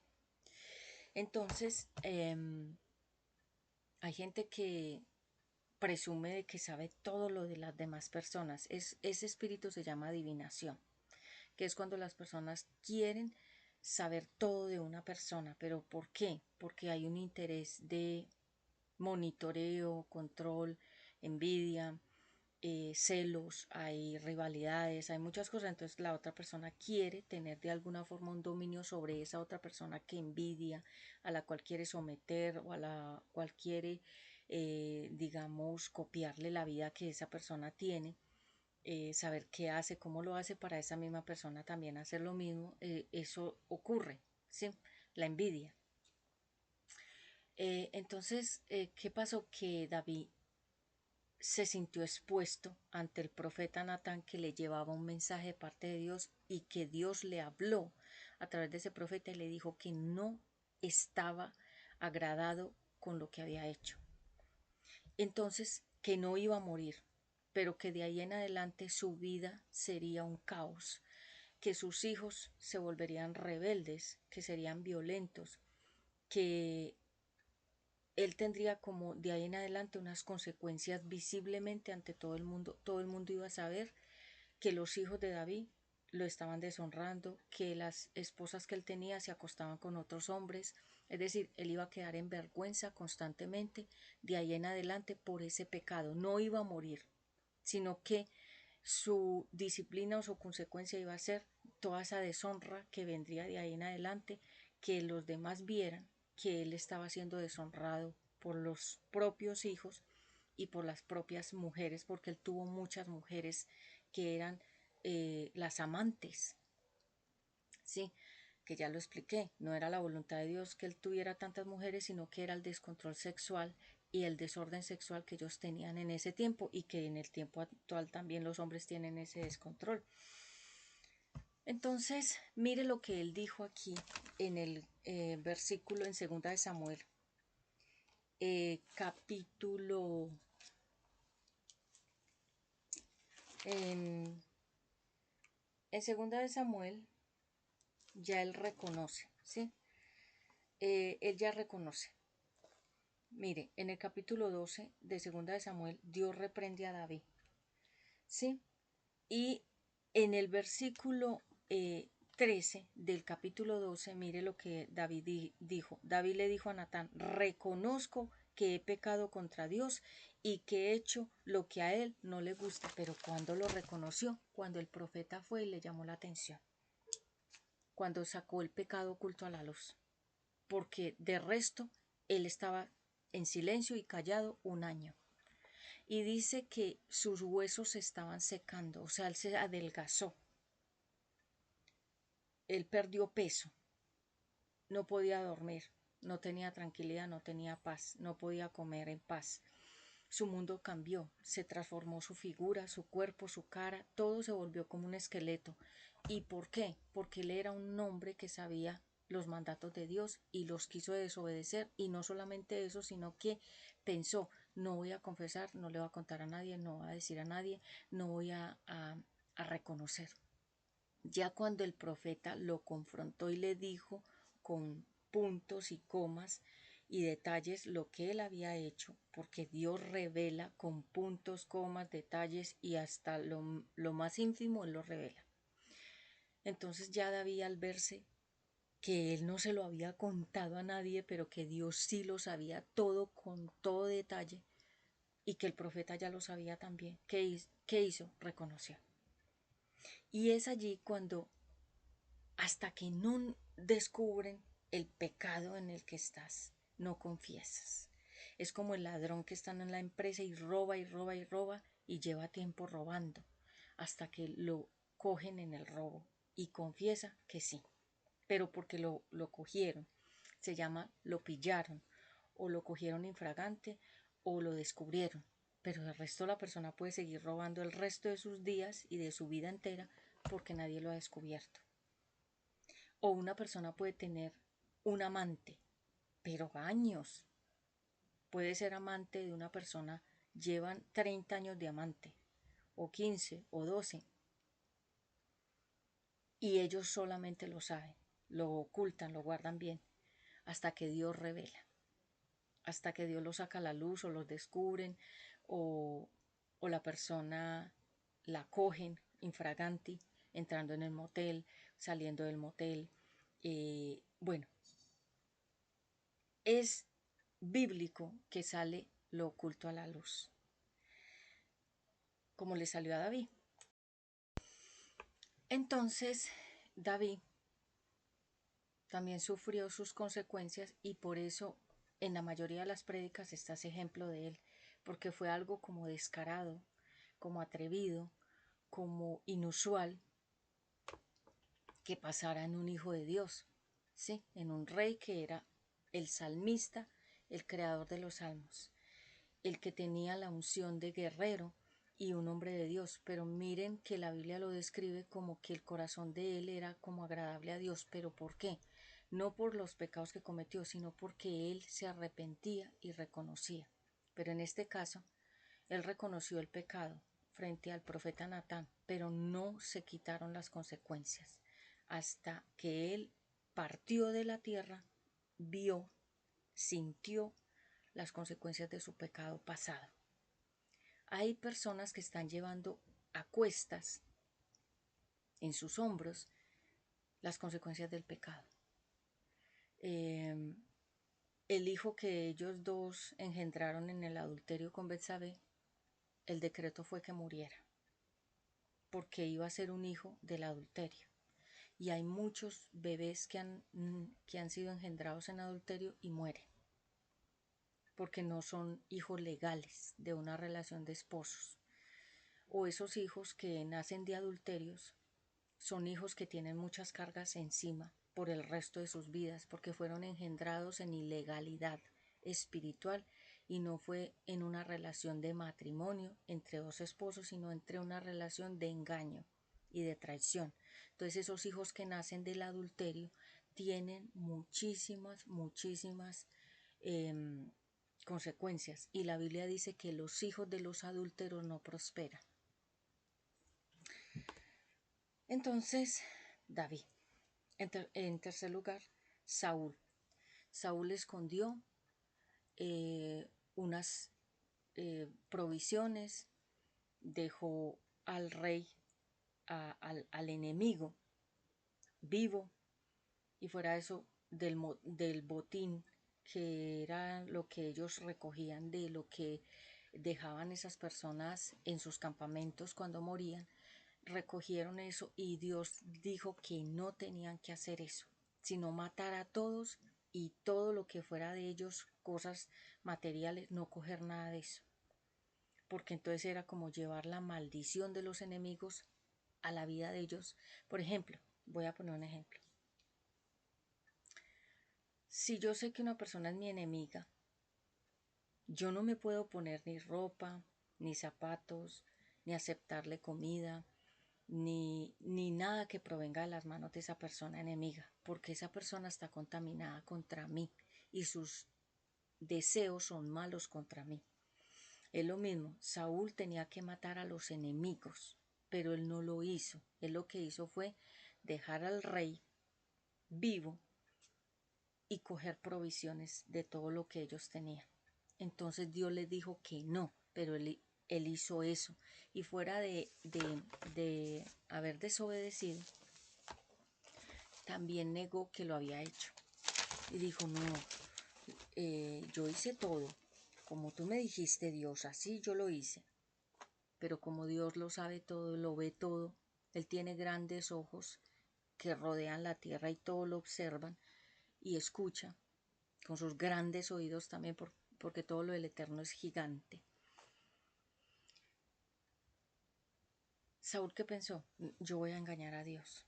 Entonces, hay gente que presume de que sabe todo lo de las demás personas. Ese espíritu se llama adivinación, que es cuando las personas quieren saber todo de una persona. ¿Pero por qué? Porque hay un interés de monitoreo, control, envidia, celos, hay rivalidades, hay muchas cosas. Entonces la otra persona quiere tener de alguna forma un dominio sobre esa otra persona que envidia, a la cual quiere someter o a la cual quiere, digamos, copiarle la vida que esa persona tiene. Saber qué hace, cómo lo hace para esa misma persona también hacer lo mismo. Eso ocurre, ¿sí? La envidia. Entonces, ¿qué pasó? Que David se sintió expuesto ante el profeta Natán, que le llevaba un mensaje de parte de Dios y que Dios le habló a través de ese profeta y le dijo que no estaba agradado con lo que había hecho. Entonces, que no iba a morir, pero que de ahí en adelante su vida sería un caos, que sus hijos se volverían rebeldes, que serían violentos, que él tendría como de ahí en adelante unas consecuencias visiblemente ante todo el mundo iba a saber que los hijos de David lo estaban deshonrando, que las esposas que él tenía se acostaban con otros hombres, es decir, él iba a quedar en vergüenza constantemente de ahí en adelante por ese pecado, no iba a morir, sino que su disciplina o su consecuencia iba a ser toda esa deshonra que vendría de ahí en adelante, que los demás vieran que él estaba siendo deshonrado por los propios hijos y por las propias mujeres, porque él tuvo muchas mujeres que eran las amantes, ¿sí? Que ya lo expliqué, no era la voluntad de Dios que él tuviera tantas mujeres, sino que era el descontrol sexual y el desorden sexual que ellos tenían en ese tiempo y que en el tiempo actual también los hombres tienen ese descontrol. Entonces, mire lo que él dijo aquí en el versículo en 2 de Samuel, capítulo en, en 2 de Samuel, ya él reconoce, ¿sí? Él ya reconoce. Mire, en el capítulo 12 de 2 de Samuel, Dios reprende a David, ¿sí? Y en el versículo 13 del capítulo 12, mire lo que David dijo. David le dijo a Natán, reconozco que he pecado contra Dios y que he hecho lo que a él no le gusta. Pero ¿cuándo lo reconoció? Cuando el profeta fue y le llamó la atención. Cuando sacó el pecado oculto a la luz. Porque de resto él estaba en silencio y callado un año. Y dice que sus huesos se estaban secando, o sea, él se adelgazó. Él perdió peso, no podía dormir, no tenía tranquilidad, no tenía paz, no podía comer en paz. Su mundo cambió, se transformó su figura, su cuerpo, su cara, todo se volvió como un esqueleto. ¿Y por qué? Porque él era un hombre que sabía los mandatos de Dios y los quiso desobedecer, y no solamente eso, sino que pensó, no voy a confesar, no le voy a contar a nadie, no voy a decir a nadie, no voy a reconocer. Ya cuando el profeta lo confrontó y le dijo con puntos y comas y detalles lo que él había hecho, porque Dios revela con puntos, comas, detalles y hasta lo más ínfimo él lo revela. Entonces ya David, al verse que él no se lo había contado a nadie, pero que Dios sí lo sabía todo con todo detalle y que el profeta ya lo sabía también, ¿qué hizo? Reconoció. Y es allí cuando, hasta que no descubren el pecado en el que estás, no confiesas. Es como el ladrón que está en la empresa y roba y roba y roba y lleva tiempo robando hasta que lo cogen en el robo y confiesa que sí, pero porque lo cogieron. Se llama lo pillaron o lo cogieron infragante o lo descubrieron, pero el resto la persona puede seguir robando el resto de sus días y de su vida entera porque nadie lo ha descubierto. O una persona puede tener un amante, pero años. Puede ser amante de una persona, llevan 30 años de amante, o 15, o 12, y ellos solamente lo saben, lo ocultan, lo guardan bien, hasta que Dios revela, hasta que Dios lo saca a la luz o los descubren, o, o la persona la cogen infraganti, entrando en el motel, saliendo del motel. Bueno, es bíblico que sale lo oculto a la luz, como le salió a David. Entonces, David también sufrió sus consecuencias y por eso en la mayoría de las prédicas está ese ejemplo de él, porque fue algo como descarado, como atrevido, como inusual que pasara en un hijo de Dios, ¿sí? En un rey que era el salmista, el creador de los salmos, el que tenía la unción de guerrero y un hombre de Dios. Pero miren que la Biblia lo describe como que el corazón de él era como agradable a Dios. ¿Pero por qué? No por los pecados que cometió, sino porque él se arrepentía y reconocía. Pero en este caso, él reconoció el pecado frente al profeta Natán, pero no se quitaron las consecuencias. Hasta que él partió de la tierra, vio, sintió las consecuencias de su pecado pasado. Hay personas que están llevando a cuestas en sus hombros las consecuencias del pecado. El hijo que ellos dos engendraron en el adulterio con Betsabé, el decreto fue que muriera, porque iba a ser un hijo del adulterio. Y hay muchos bebés que han sido engendrados en adulterio y mueren, porque no son hijos legales de una relación de esposos. O esos hijos que nacen de adulterios son hijos que tienen muchas cargas encima por el resto de sus vidas, porque fueron engendrados en ilegalidad espiritual y no fue en una relación de matrimonio entre dos esposos, sino entre una relación de engaño y de traición. Entonces esos hijos que nacen del adulterio tienen muchísimas consecuencias, y la Biblia dice que los hijos de los adúlteros no prosperan. Entonces, David. En tercer lugar, Saúl. Saúl escondió unas provisiones, dejó al rey, al enemigo vivo, y fuera de eso, del botín, que era lo que ellos recogían de lo que dejaban esas personas en sus campamentos cuando morían, recogieron eso y Dios dijo que no tenían que hacer eso, sino matar a todos y todo lo que fuera de ellos, cosas materiales, no coger nada de eso, porque entonces era como llevar la maldición de los enemigos a la vida de ellos. Por ejemplo, voy a poner un ejemplo. Si yo sé que una persona es mi enemiga, yo no me puedo poner ni ropa, ni zapatos, ni aceptarle comida, ni nada que provenga de las manos de esa persona enemiga, porque esa persona está contaminada contra mí y sus deseos son malos contra mí. Es lo mismo, Saúl tenía que matar a los enemigos, pero él no lo hizo. Él lo que hizo fue dejar al rey vivo y coger provisiones de todo lo que ellos tenían. Entonces Dios le dijo que no, pero él hizo eso. Y fuera de haber desobedecido, también negó que lo había hecho. Y dijo, no, yo hice todo. Como tú me dijiste, Dios, así yo lo hice. Pero como Dios lo sabe todo, lo ve todo, Él tiene grandes ojos que rodean la tierra y todo lo observan y escucha, con sus grandes oídos también, porque todo lo del Eterno es gigante. Saúl, ¿qué pensó? Yo voy a engañar a Dios.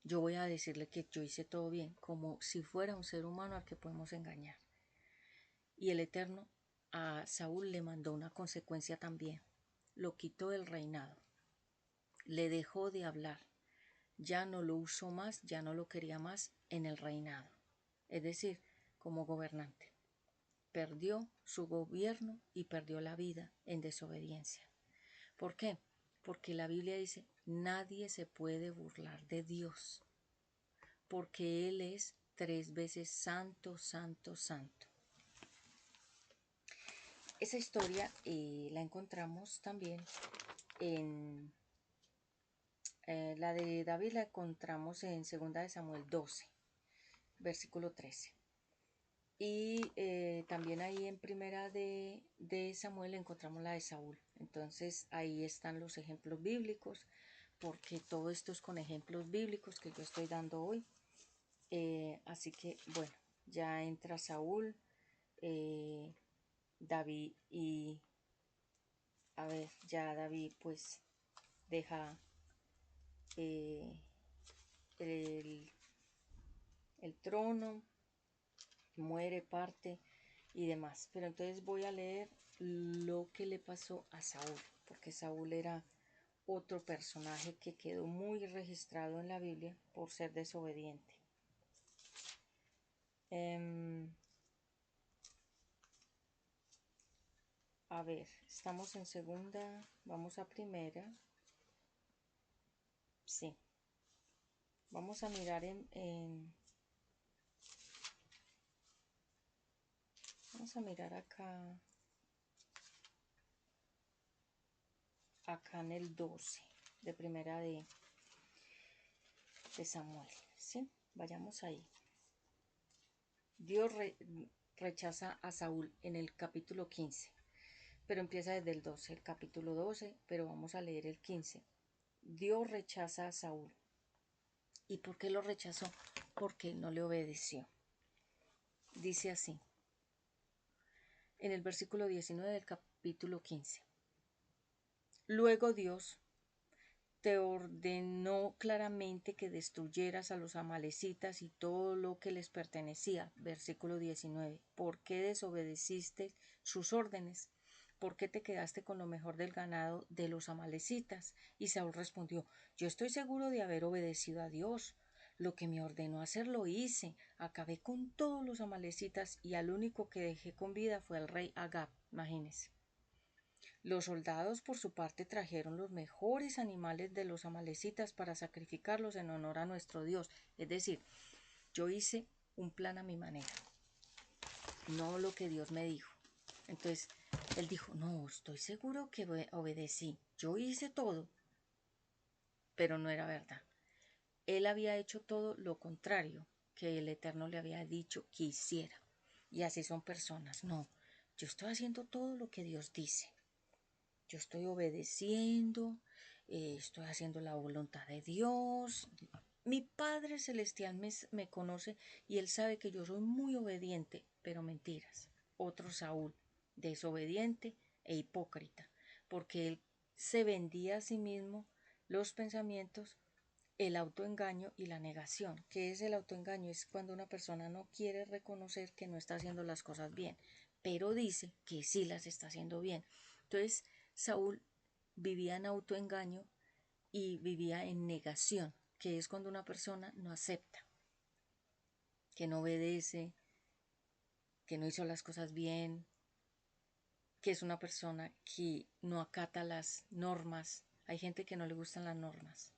Yo voy a decirle que yo hice todo bien, como si fuera un ser humano al que podemos engañar. Y el Eterno a Saúl le mandó una consecuencia también. Lo quitó del reinado, le dejó de hablar, ya no lo usó más, ya no lo quería más en el reinado, es decir, como gobernante. Perdió su gobierno y perdió la vida en desobediencia. ¿Por qué? Porque la Biblia dice, nadie se puede burlar de Dios, porque Él es 3 veces santo, santo, santo. Esa historia la encontramos también en la de David, la encontramos en 2 Samuel 12, versículo 13. Y también ahí en primera de Samuel encontramos la de Saúl. Entonces ahí están los ejemplos bíblicos, porque todo esto es con ejemplos bíblicos que yo estoy dando hoy. Así que bueno, ya entra Saúl, David y a ver, ya David pues deja eh, el, el trono, muere, parte y demás. Pero entonces voy a leer lo que le pasó a Saúl, porque Saúl era otro personaje que quedó muy registrado en la Biblia por ser desobediente. A ver, estamos en segunda, vamos a primera. Sí, vamos a mirar vamos a mirar acá en el 12 de primera de Samuel, ¿sí? Vayamos ahí. Dios rechaza a Saúl en el capítulo 15, pero empieza desde el 12, el capítulo 12, pero vamos a leer el 15. Dios rechaza a Saúl. ¿Y por qué lo rechazó? Porque él no le obedeció. Dice así, en el versículo 19 del capítulo 15. Luego Dios te ordenó claramente que destruyeras a los amalecitas y todo lo que les pertenecía. Versículo 19. ¿Por qué desobedeciste sus órdenes? ¿Por qué te quedaste con lo mejor del ganado de los amalecitas? Y Saúl respondió, yo estoy seguro de haber obedecido a Dios. Lo que me ordenó hacer lo hice. Acabé con todos los amalecitas y al único que dejé con vida fue al rey Agab. Imagínense. Los soldados, por su parte, trajeron los mejores animales de los amalecitas para sacrificarlos en honor a nuestro Dios. Es decir, yo hice un plan a mi manera, no lo que Dios me dijo. Entonces, él dijo, no, estoy seguro que obedecí. Yo hice todo, pero no era verdad. Él había hecho todo lo contrario que el Eterno le había dicho que hiciera. Y así son personas. No, yo estoy haciendo todo lo que Dios dice. Yo estoy obedeciendo, estoy haciendo la voluntad de Dios. Mi Padre Celestial me conoce y Él sabe que yo soy muy obediente, pero mentiras. Otro Saúl, desobediente e hipócrita, porque él se vendía a sí mismo los pensamientos, el autoengaño y la negación. ¿Qué es el autoengaño? Es cuando una persona no quiere reconocer que no está haciendo las cosas bien, pero dice que sí las está haciendo bien. Entonces, Saúl vivía en autoengaño y vivía en negación, que es cuando una persona no acepta, que no obedece, que no hizo las cosas bien, que es una persona que no acata las normas. Hay gente que no le gustan las normas,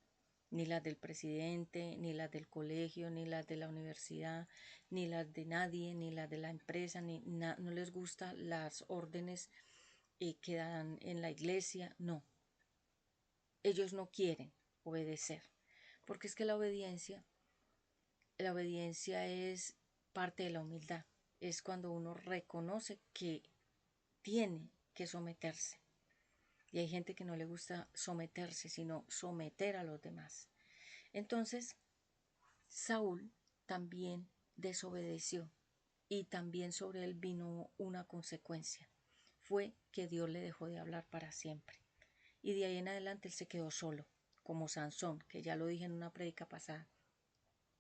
ni las del presidente, ni las del colegio, ni las de la universidad, ni las de nadie, ni las de la empresa, no les gustan las órdenes que dan en la iglesia, no. Ellos no quieren obedecer, porque es que la obediencia es parte de la humildad, es cuando uno reconoce que tiene que someterse. Y hay gente que no le gusta someterse, sino someter a los demás. Entonces, Saúl también desobedeció y también sobre él vino una consecuencia. Fue que Dios le dejó de hablar para siempre. Y de ahí en adelante él se quedó solo, como Sansón, que ya lo dije en una prédica pasada.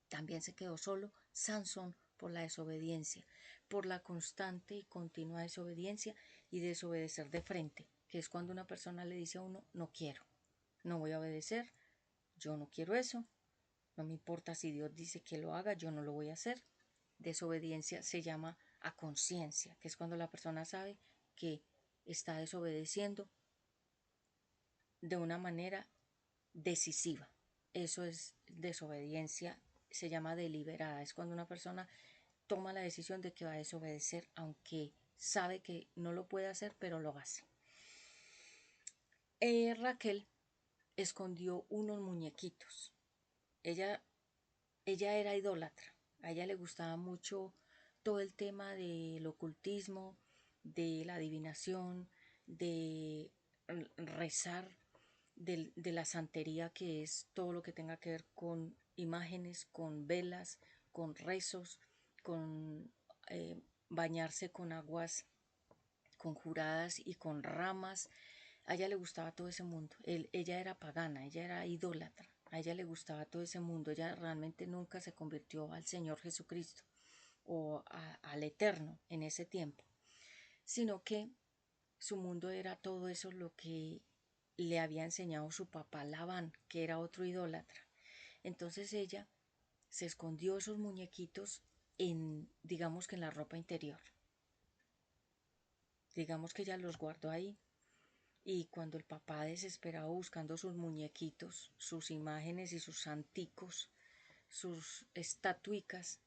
También se quedó solo Sansón por la desobediencia, por la constante y continua desobediencia y desobedecer de frente, que es cuando una persona le dice a uno, no quiero, no voy a obedecer, yo no quiero eso, no me importa si Dios dice que lo haga, yo no lo voy a hacer. Desobediencia se llama a conciencia, que es cuando la persona sabe que está desobedeciendo de una manera decisiva. Eso es desobediencia, se llama deliberada. Es cuando una persona toma la decisión de que va a desobedecer, aunque sabe que no lo puede hacer, pero lo hace. Raquel escondió unos muñequitos. Ella, ella era idólatra. A ella le gustaba mucho todo el tema del ocultismo, de la adivinación, de rezar, de la santería, que es todo lo que tenga que ver con imágenes, con velas, con rezos, con bañarse con aguas conjuradas y con ramas. A ella le gustaba todo ese mundo. Ella era pagana, ella era idólatra. A ella le gustaba todo ese mundo. Ella realmente nunca se convirtió al Señor Jesucristo o al Eterno en ese tiempo, sino que su mundo era todo eso lo que le había enseñado su papá Labán, que era otro idólatra. Entonces ella se escondió esos muñequitos en, digamos que en la ropa interior. Digamos que ella los guardó ahí. Y cuando el papá, desesperado buscando sus muñequitos, sus imágenes y sus santicos, sus estatuicas,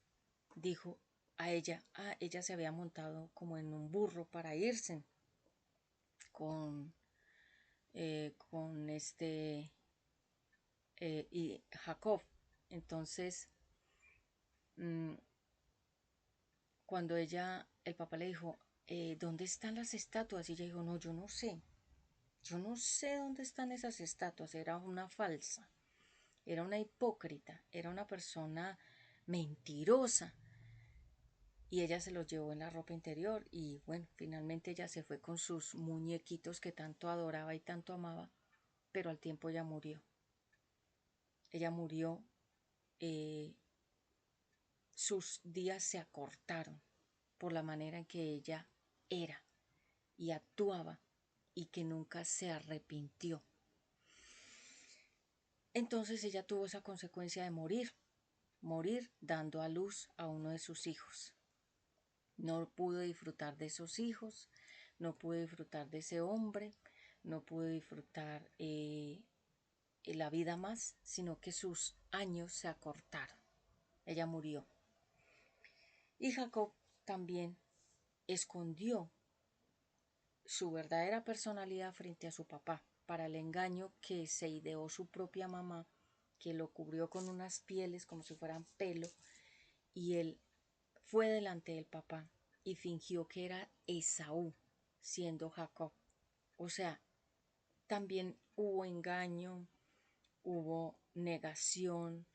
dijo a ella, ella se había montado como en un burro para irse con, con y Jacob. Entonces, mmm, cuando el papá le dijo, ¿dónde están las estatuas? Y ella dijo, no, yo no sé dónde están esas estatuas, era una falsa, era una hipócrita, era una persona mentirosa. Y ella se los llevó en la ropa interior y bueno, finalmente ella se fue con sus muñequitos que tanto adoraba y tanto amaba, pero al tiempo ella murió. Ella murió, eh, sus días se acortaron por la manera en que ella era y actuaba y que nunca se arrepintió. Entonces ella tuvo esa consecuencia de morir dando a luz a uno de sus hijos. No pudo disfrutar de esos hijos, no pudo disfrutar de ese hombre, no pudo disfrutar la vida más, sino que sus años se acortaron. Ella murió. Y Jacob también escondió su verdadera personalidad frente a su papá para el engaño que se ideó su propia mamá, que lo cubrió con unas pieles como si fueran pelo, y él fue delante del papá y fingió que era Esaú, siendo Jacob. O sea, también hubo engaño, hubo negación,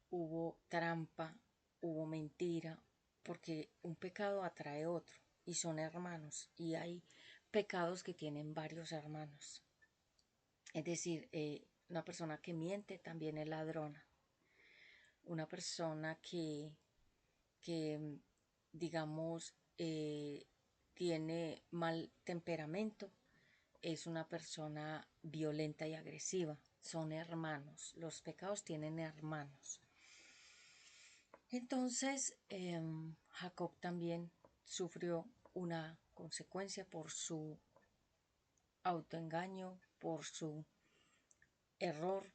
hubo trampa, hubo mentira, porque un pecado atrae otro y son hermanos y hay pecados que tienen varios hermanos. Es decir, una persona que miente también es ladrona. Una persona que digamos, tiene mal temperamento es una persona violenta y agresiva. Son hermanos. Los pecados tienen hermanos. Entonces, Jacob también sufrió una consecuencia por su autoengaño, por su error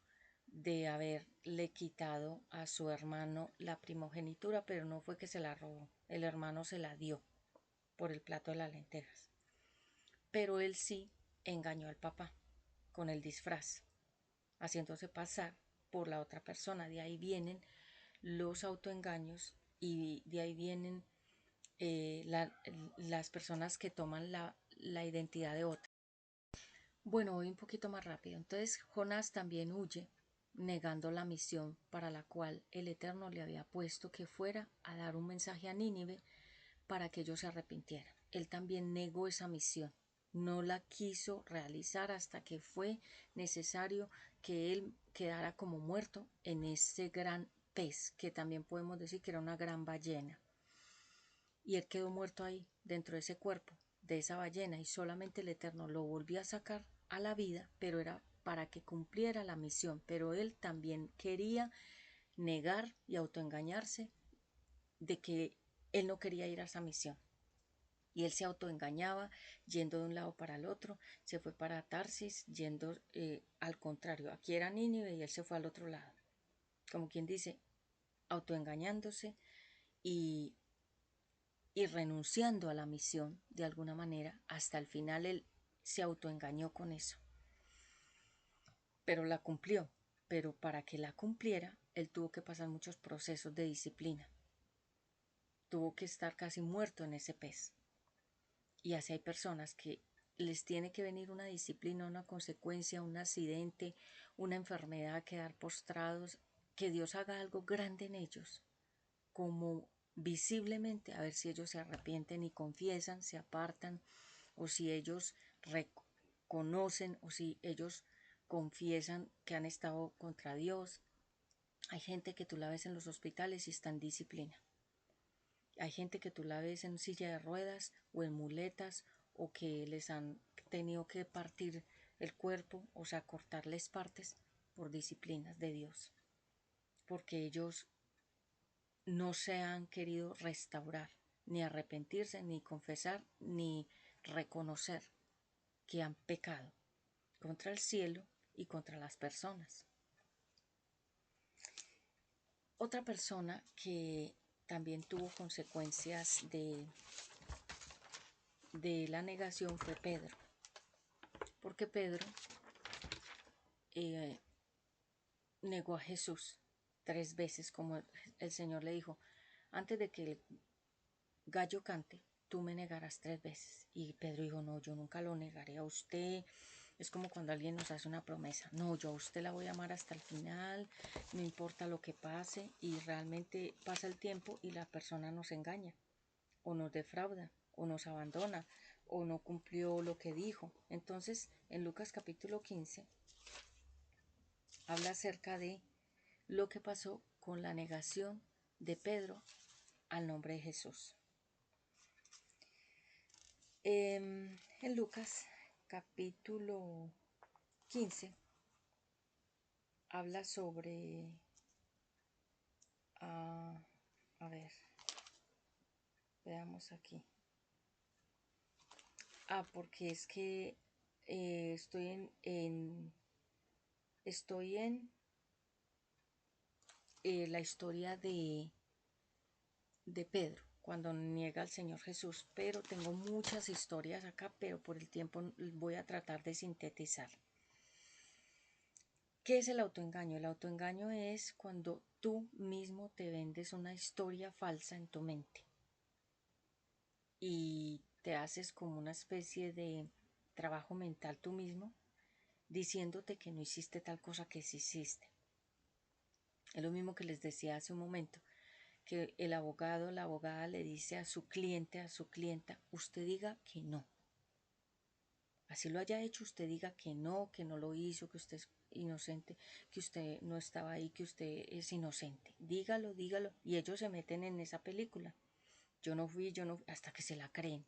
de haberle quitado a su hermano la primogenitura, pero no fue que se la robó, el hermano se la dio por el plato de las lentejas. Pero él sí engañó al papá con el disfraz, haciéndose pasar por la otra persona. De ahí vienen los autoengaños y de ahí vienen las personas que toman la identidad de otra. Bueno, voy un poquito más rápido. Entonces Jonás también huye, negando la misión para la cual el Eterno le había puesto, que fuera a dar un mensaje a Nínive para que ellos se arrepintieran. Él también negó esa misión, no la quiso realizar hasta que fue necesario que él quedara como muerto en ese gran pez, que también podemos decir que era una gran ballena. y él quedó muerto ahí, dentro de ese cuerpo, de esa ballena, y solamente el Eterno lo volvió a sacar a la vida, pero era para que cumpliera la misión, pero él también quería negar y autoengañarse de que él no quería ir a esa misión. Y él se autoengañaba yendo de un lado para el otro, se fue para Tarsis, yendo al contrario, aquí era Nínive y él se fue al otro lado. Como quien dice, autoengañándose y, y renunciando a la misión de alguna manera, hasta el final él se autoengañó con eso. Pero la cumplió, pero para que la cumpliera, él tuvo que pasar muchos procesos de disciplina. Tuvo que estar casi muerto en ese pez. Y así hay personas que les tiene que venir una disciplina, una consecuencia, un accidente, una enfermedad, quedar postrados, que Dios haga algo grande en ellos, como visiblemente, a ver si ellos se arrepienten y confiesan, se apartan, o si ellos reconocen, o si ellos confiesan que han estado contra Dios. Hay gente que tú la ves en los hospitales y está en disciplina. Hay gente que tú la ves en silla de ruedas o en muletas o que les han tenido que partir el cuerpo, o sea, cortarles partes por disciplinas de Dios, porque ellos no se han querido restaurar, ni arrepentirse, ni confesar, ni reconocer que han pecado contra el cielo y contra las personas. Otra persona que también tuvo consecuencias de la negación fue Pedro, porque Pedro eh, negó a Jesús 3 veces, como el Señor le dijo, antes de que el gallo cante, tú me negarás 3 veces. Y Pedro dijo, no, yo nunca lo negaré a usted. Es como cuando alguien nos hace una promesa, no, yo a usted la voy a amar hasta el final, no importa lo que pase, y realmente pasa el tiempo y la persona nos engaña, o nos defrauda, o nos abandona, o no cumplió lo que dijo. Entonces, en Lucas capítulo 15, habla acerca de lo que pasó con la negación de Pedro al nombre de Jesús. En Lucas capítulo 15 habla sobre, a ver, veamos aquí. Porque es que estoy en la historia de Pedro, cuando niega al Señor Jesús, pero tengo muchas historias acá, pero por el tiempo voy a tratar de sintetizar. ¿Qué es el autoengaño? El autoengaño es cuando tú mismo te vendes una historia falsa en tu mente y te haces como una especie de trabajo mental tú mismo, diciéndote que no hiciste tal cosa que sí hiciste. Es lo mismo que les decía hace un momento, que el abogado, la abogada le dice a su cliente, a su clienta, usted diga que no. Así lo haya hecho, usted diga que no lo hizo, que usted es inocente, que usted no estaba ahí, que usted es inocente. Dígalo, dígalo. Y ellos se meten en esa película. Yo no fui, hasta que se la creen.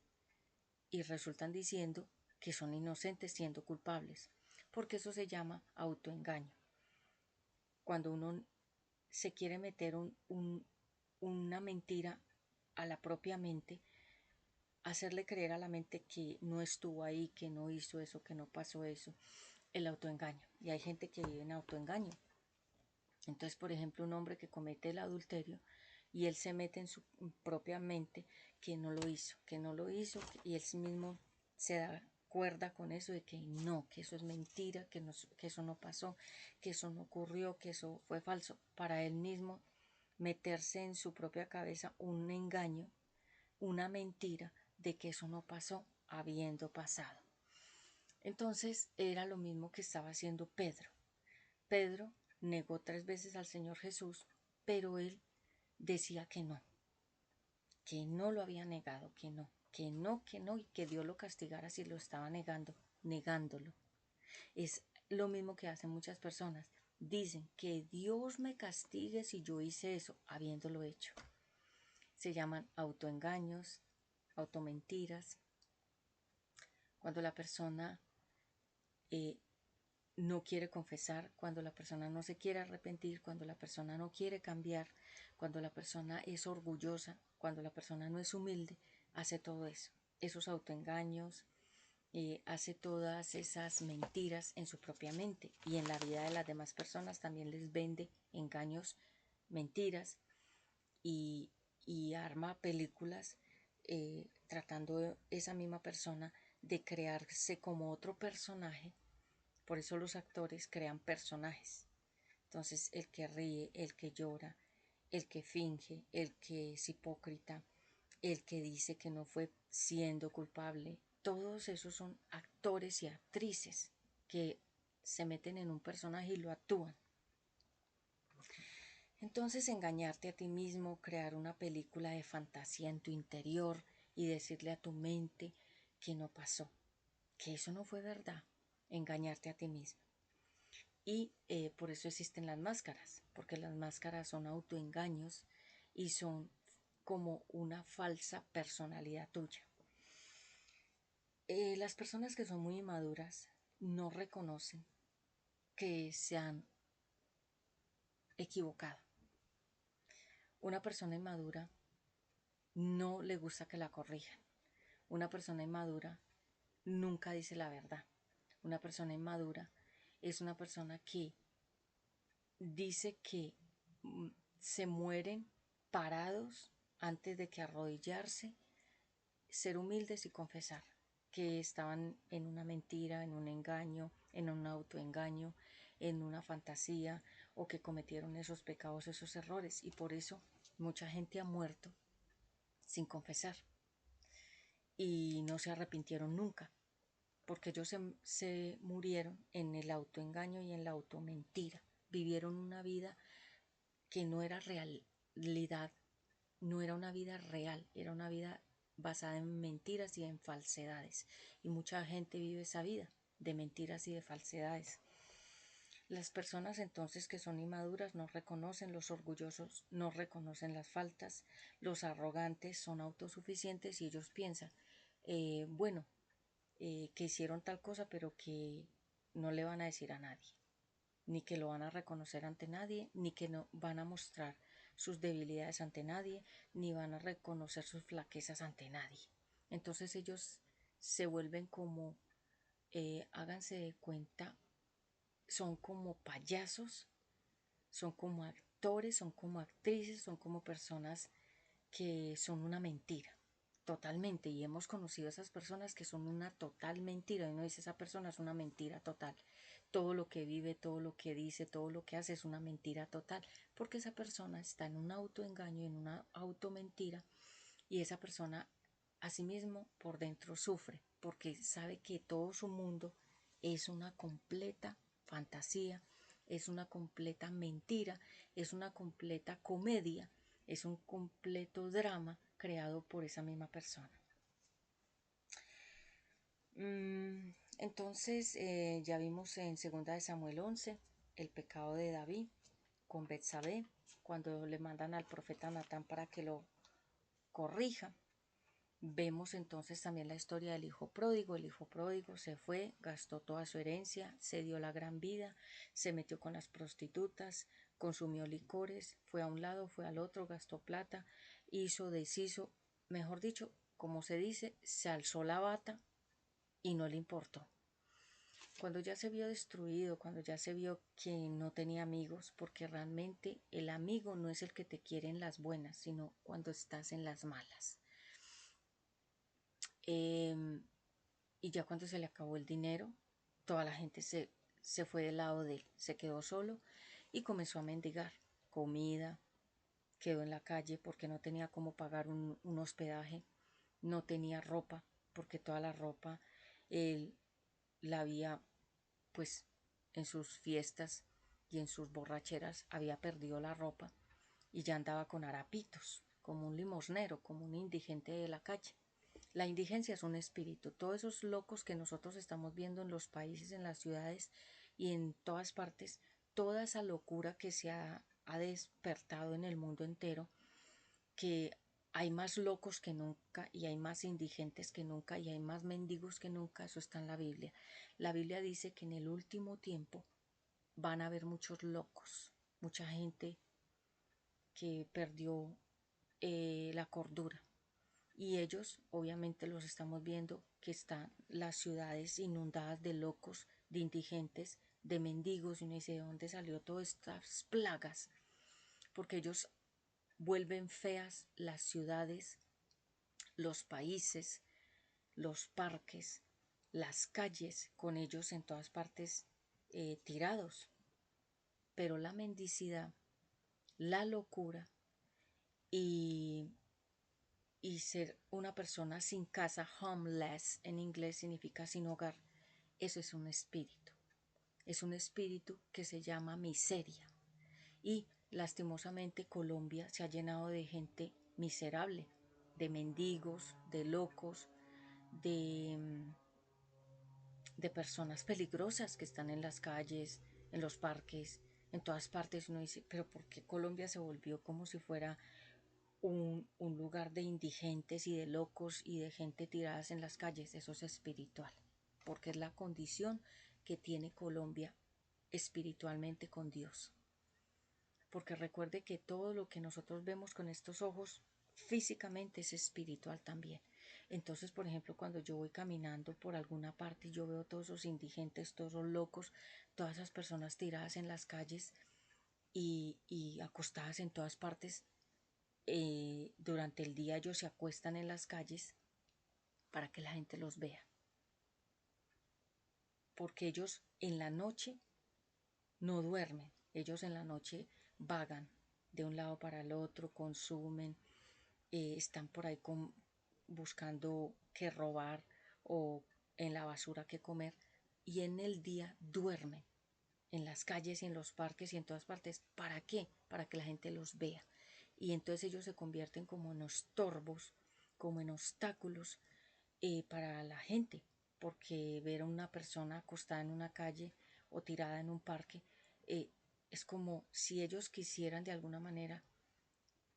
Y resultan diciendo que son inocentes siendo culpables. Porque eso se llama autoengaño. Cuando uno se quiere meter una mentira a la propia mente, hacerle creer a la mente que no estuvo ahí, que no hizo eso, que no pasó eso, el autoengaño. Y hay gente que vive en autoengaño. Entonces, por ejemplo, un hombre que comete el adulterio y él se mete en su propia mente que no lo hizo, y él mismo se da cuerda con eso de que no, que eso es mentira, que eso no pasó, que eso no ocurrió, que eso fue falso, para él mismo meterse en su propia cabeza un engaño, una mentira de que eso no pasó, habiendo pasado. Entonces era lo mismo que estaba haciendo Pedro. Pedro negó 3 veces al Señor Jesús, pero él decía que no lo había negado, que no, y que Dios lo castigara si lo estaba negándolo. Es lo mismo que hacen muchas personas. Dicen que Dios me castigue si yo hice eso, habiéndolo hecho. Se llaman autoengaños, automentiras, cuando la persona eh, no quiere confesar, cuando la persona no se quiere arrepentir, cuando la persona no quiere cambiar, cuando la persona es orgullosa, cuando la persona no es humilde, hace todo eso, esos autoengaños, hace todas esas mentiras en su propia mente y en la vida de las demás personas también les vende engaños, mentiras y, y arma películas tratando esa misma persona de crearse como otro personaje. Por eso los actores crean personajes. Entonces el que ríe, el que llora, el que finge, el que es hipócrita, el que dice que no fue siendo culpable, todos esos son actores y actrices que se meten en un personaje y lo actúan. Entonces engañarte a ti mismo, crear una película de fantasía en tu interior y decirle a tu mente que no pasó, que eso no fue verdad, engañarte a ti mismo. Y por eso existen las máscaras, porque las máscaras son autoengaños y son como una falsa personalidad tuya. Las personas que son muy inmaduras no reconocen que se han equivocado. Una persona inmadura no le gusta que la corrijan. Una persona inmadura nunca dice la verdad. Una persona inmadura es una persona que dice que se mueren parados antes de que arrodillarse, ser humildes y confesar que estaban en una mentira, en un engaño, en un autoengaño, en una fantasía o que cometieron esos pecados, esos errores. Y por eso mucha gente ha muerto sin confesar y no se arrepintieron nunca, porque ellos se murieron en el autoengaño y en la automentira. Vivieron una vida que no era realidad, no era una vida real, era una vida basada en mentiras y en falsedades. Y mucha gente vive esa vida de mentiras y de falsedades. Las personas entonces que son inmaduras no reconocen, los orgullosos no reconocen las faltas, los arrogantes son autosuficientes y ellos piensan, bueno, que hicieron tal cosa pero que no le van a decir a nadie, ni que lo van a reconocer ante nadie, ni que no van a mostrar sus debilidades ante nadie, ni van a reconocer sus flaquezas ante nadie. Entonces ellos se vuelven como, háganse de cuenta, son como payasos, son como actores, son como actrices, son como personas que son una mentira, totalmente. Y hemos conocido a esas personas que son una total mentira. Y uno dice, esa persona es una mentira total. Todo lo que vive, todo lo que dice, todo lo que hace es una mentira total. Porque esa persona está en un autoengaño, en una automentira. Y esa persona, asimismo, por dentro sufre. Porque sabe que todo su mundo es una completa fantasía, es una completa mentira, es una completa comedia, es un completo drama creado por esa misma persona. Entonces ya vimos en 2 de Samuel 11 el pecado de David con Betsabé, cuando le mandan al profeta Natán para que lo corrija. Vemos entonces también la historia del hijo pródigo. El hijo pródigo se fue, gastó toda su herencia, se dio la gran vida, se metió con las prostitutas, consumió licores, fue a un lado, fue al otro, gastó plata, hizo, deshizo, mejor dicho, como se dice, se alzó la bata y no le importó. Cuando ya se vio destruido, cuando ya se vio que no tenía amigos, porque realmente el amigo no es el que te quiere en las buenas, sino cuando estás en las malas. Y ya cuando se le acabó el dinero, toda la gente se fue del lado de él, se quedó solo y comenzó a mendigar comida, quedó en la calle porque no tenía cómo pagar un hospedaje, no tenía ropa porque toda la ropa él la había, pues en sus fiestas y en sus borracheras había perdido la ropa y ya andaba con harapitos, como un limosnero, como un indigente de la calle. La indigencia es un espíritu. Todos esos locos que nosotros estamos viendo en los países, en las ciudades y en todas partes, toda esa locura que se ha despertado en el mundo entero, que hay más locos que nunca y hay más indigentes que nunca y hay más mendigos que nunca, eso está en la Biblia. La Biblia dice que en el último tiempo van a haber muchos locos, mucha gente que perdió la cordura. Y ellos, obviamente, los estamos viendo que están las ciudades inundadas de locos, de indigentes, de mendigos, y uno dice, ¿de dónde salió todas estas plagas? Porque ellos vuelven feas las ciudades, los países, los parques, las calles, con ellos en todas partes tirados. Pero la mendicidad, la locura y ser una persona sin casa, homeless en inglés significa sin hogar, eso es un espíritu que se llama miseria. Y lastimosamente Colombia se ha llenado de gente miserable, de mendigos, de locos, de, de personas peligrosas que están en las calles, en los parques, en todas partes. Uno dice, pero ¿por qué Colombia se volvió como si fuera un lugar de indigentes y de locos y de gente tiradas en las calles? Eso es espiritual, porque es la condición que tiene Colombia espiritualmente con Dios. Porque recuerde que todo lo que nosotros vemos con estos ojos físicamente es espiritual también. Entonces, por ejemplo, cuando yo voy caminando por alguna parte y yo veo todos esos indigentes, todos esos locos, todas esas personas tiradas en las calles y acostadas en todas partes, durante el día ellos se acuestan en las calles para que la gente los vea. Porque ellos en la noche no duermen, ellos en la noche vagan de un lado para el otro, consumen, están por ahí buscando qué robar o en la basura qué comer, y en el día duermen en las calles y en los parques y en todas partes. ¿Para qué? Para que la gente los vea. Y entonces ellos se convierten como en estorbos, como en obstáculos para la gente, porque ver a una persona acostada en una calle o tirada en un parque eh, es como si ellos quisieran de alguna manera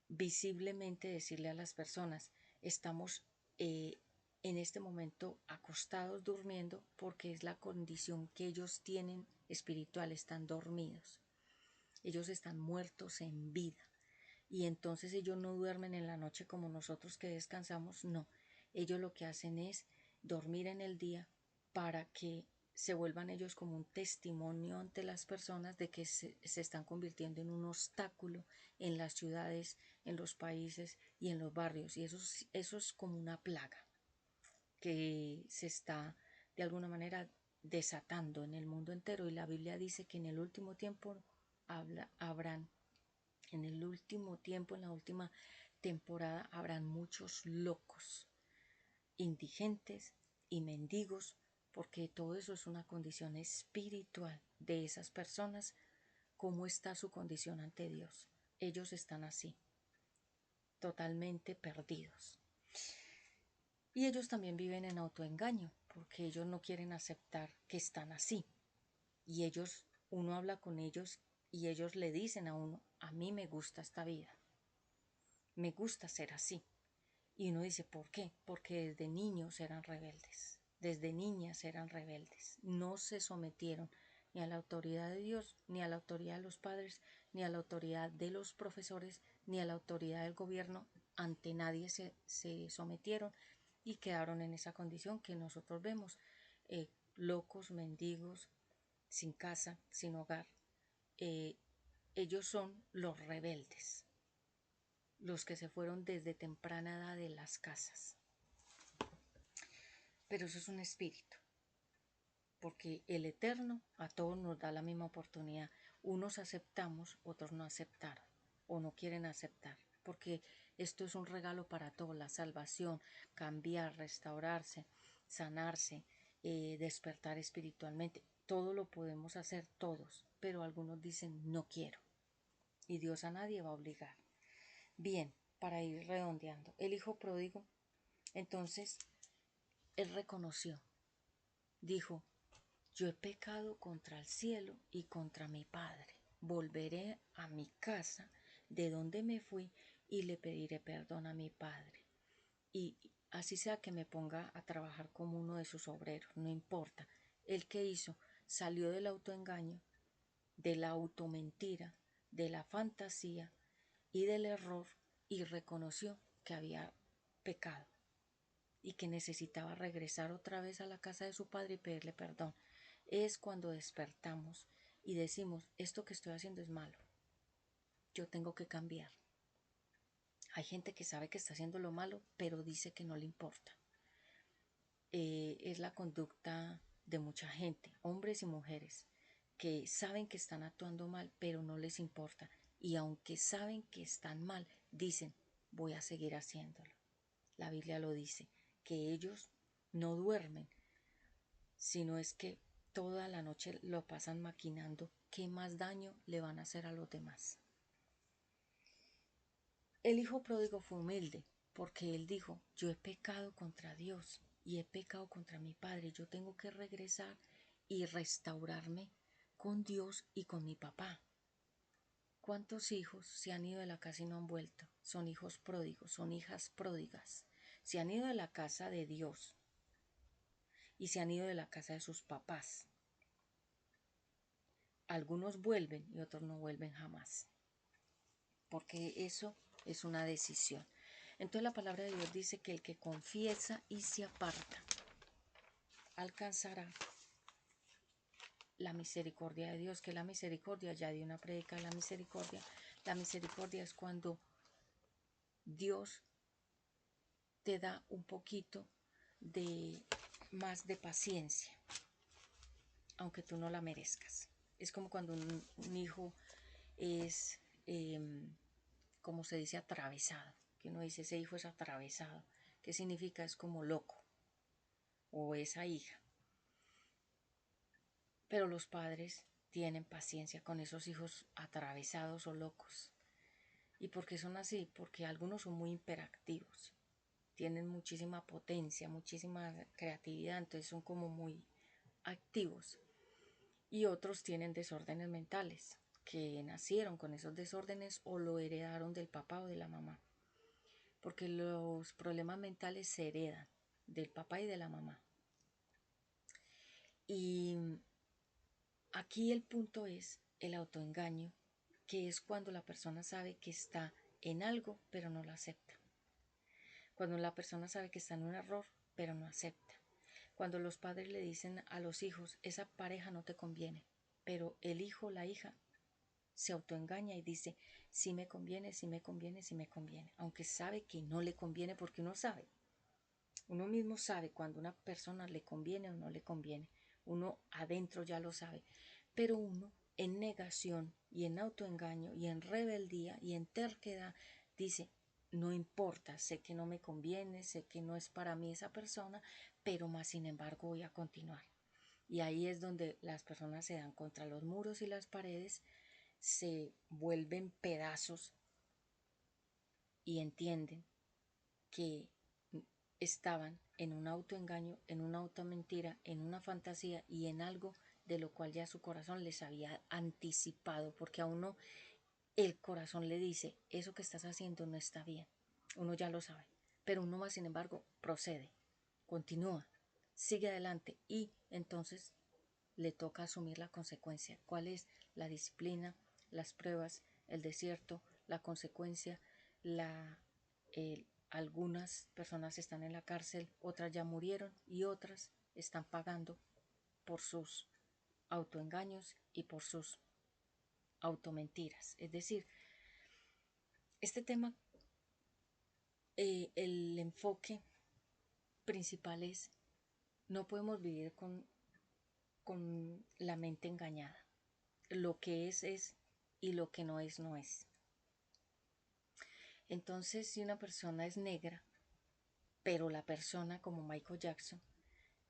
visiblemente decirle a las personas, estamos en este momento acostados durmiendo porque es la condición que ellos tienen espiritual, están dormidos, ellos están muertos en vida. Y entonces ellos no duermen en la noche como nosotros que descansamos, no, ellos lo que hacen es dormir en el día para que se vuelvan ellos como un testimonio ante las personas de que se están convirtiendo en un obstáculo en las ciudades, en los países y en los barrios. Y eso es como una plaga que se está de alguna manera desatando en el mundo entero. Y la Biblia dice que en el último tiempo habrán, en el último tiempo, en la última temporada, habrán muchos locos, indigentes y mendigos, porque todo eso es una condición espiritual de esas personas. ¿Cómo está su condición ante Dios? Ellos están así, totalmente perdidos. Y ellos también viven en autoengaño, porque ellos no quieren aceptar que están así. Y ellos, uno habla con ellos y ellos le dicen a uno, a mí me gusta esta vida, me gusta ser así. Y uno dice, ¿por qué? Porque desde niños eran rebeldes, desde niñas eran rebeldes, no se sometieron ni a la autoridad de Dios, ni a la autoridad de los padres, ni a la autoridad de los profesores, ni a la autoridad del gobierno, ante nadie se sometieron y quedaron en esa condición que nosotros vemos, locos, mendigos, sin casa, sin hogar. Eh, ellos son los rebeldes, los que se fueron desde temprana edad de las casas. Pero eso es un espíritu, porque el Eterno a todos nos da la misma oportunidad. Unos aceptamos, otros no aceptaron o no quieren aceptar, porque esto es un regalo para todos, la salvación, cambiar, restaurarse, sanarse, despertar espiritualmente. Todo lo podemos hacer todos, pero algunos dicen no quiero y Dios a nadie va a obligar. Bien, para ir redondeando, el hijo pródigo, entonces, él reconoció, dijo, yo he pecado contra el cielo y contra mi padre. Volveré a mi casa de donde me fui y le pediré perdón a mi padre. Y así sea que me ponga a trabajar como uno de sus obreros, no importa. ¿El que hizo? Salió del autoengaño, de la automentira, de la fantasía y del error y reconoció que había pecado y que necesitaba regresar otra vez a la casa de su padre y pedirle perdón. Es cuando despertamos y decimos, esto que estoy haciendo es malo, yo tengo que cambiar. Hay gente que sabe que está haciendo lo malo, pero dice que no le importa. Es la conducta de mucha gente, hombres y mujeres, que saben que están actuando mal, pero no les importa. Y aunque saben que están mal, dicen, voy a seguir haciéndolo. La Biblia lo dice, que ellos no duermen, sino es que toda la noche lo pasan maquinando qué más daño le van a hacer a los demás. El hijo pródigo fue humilde, porque él dijo, yo he pecado contra Dios y he pecado contra mi padre, yo tengo que regresar y restaurarme con Dios y con mi papá. ¿Cuántos hijos se han ido de la casa y no han vuelto? Son hijos pródigos, son hijas pródigas. Se han ido de la casa de Dios y se han ido de la casa de sus papás. Algunos vuelven y otros no vuelven jamás, porque eso es una decisión. Entonces la palabra de Dios dice que el que confiesa y se aparta alcanzará la misericordia de Dios. Que la misericordia, ya di una prédica de la misericordia. La misericordia es cuando Dios te da un poquito de más de paciencia, aunque tú no la merezcas. Es como cuando un hijo es, como se dice, atravesado, que uno dice, ese hijo es atravesado. ¿Qué significa? Es como loco, o esa hija. Pero los padres tienen paciencia con esos hijos atravesados o locos. ¿Y por qué son así? Porque algunos son muy hiperactivos, tienen muchísima potencia, muchísima creatividad, entonces son como muy activos. Y otros tienen desórdenes mentales, que nacieron con esos desórdenes o lo heredaron del papá o de la mamá. Porque los problemas mentales se heredan del papá y de la mamá. Y aquí el punto es el autoengaño, que es cuando la persona sabe que está en algo, pero no lo acepta. Cuando la persona sabe que está en un error, pero no acepta. Cuando los padres le dicen a los hijos, esa pareja no te conviene, pero el hijo o la hija se autoengaña y dice, sí me conviene, sí me conviene, sí me conviene, aunque sabe que no le conviene porque uno sabe. Uno mismo sabe cuando una persona le conviene o no le conviene. Uno adentro ya lo sabe. Pero uno en negación y en autoengaño y en rebeldía y en terquedad dice, no importa, sé que no me conviene, sé que no es para mí esa persona, pero más sin embargo voy a continuar. Y ahí es donde las personas se dan contra los muros y las paredes, se vuelven pedazos y entienden que estaban en un autoengaño, en una automentira, en una fantasía y en algo de lo cual ya su corazón les había anticipado, porque a uno el corazón le dice, eso que estás haciendo no está bien, uno ya lo sabe, pero uno más sin embargo procede, continúa, sigue adelante y entonces le toca asumir la consecuencia. ¿Cuál es? La disciplina, las pruebas, el desierto, la consecuencia, algunas personas están en la cárcel, otras ya murieron y otras están pagando por sus autoengaños y por sus automentiras. Es decir, este tema, el enfoque principal es, no podemos vivir con la mente engañada. Lo que es y lo que no es, no es. Entonces, si una persona es negra, pero la persona como Michael Jackson,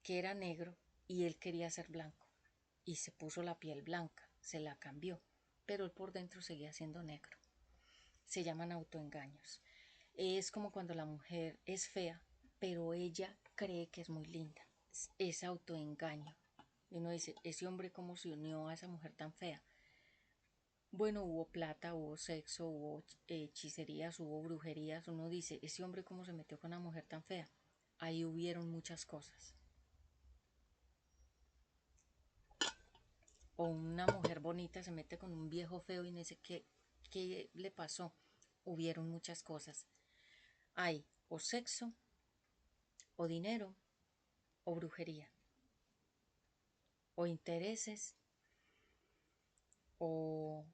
que era negro y él quería ser blanco, y se puso la piel blanca, se la cambió, pero él por dentro seguía siendo negro. Se llaman autoengaños. Es como cuando la mujer es fea, pero ella cree que es muy linda. Es autoengaño. Y uno dice, ese hombre cómo se unió a esa mujer tan fea. Bueno, hubo plata, hubo sexo, hubo hechicerías, hubo brujerías. Uno dice, ese hombre cómo se metió con una mujer tan fea. Ahí hubieron muchas cosas. O una mujer bonita se mete con un viejo feo y no sé qué le pasó. Hubieron muchas cosas. Hay o sexo, o dinero, o brujería, o intereses, o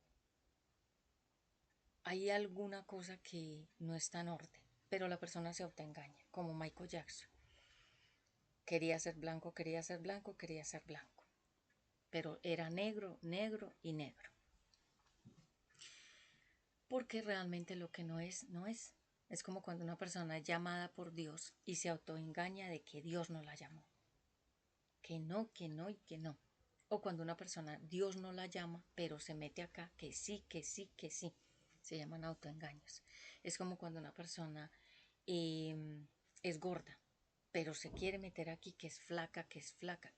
hay alguna cosa que no está en orden, pero la persona se autoengaña, como Michael Jackson. Quería ser blanco, quería ser blanco, quería ser blanco, pero era negro, negro y negro, porque realmente lo que no es, no es. Es como cuando una persona es llamada por Dios y se autoengaña de que Dios no la llamó, que no, que no y que no. O cuando una persona, Dios no la llama, pero se mete acá, que sí, que sí, que sí. Se llaman autoengaños. Es como cuando una persona es gorda, pero se quiere meter aquí que es flaca,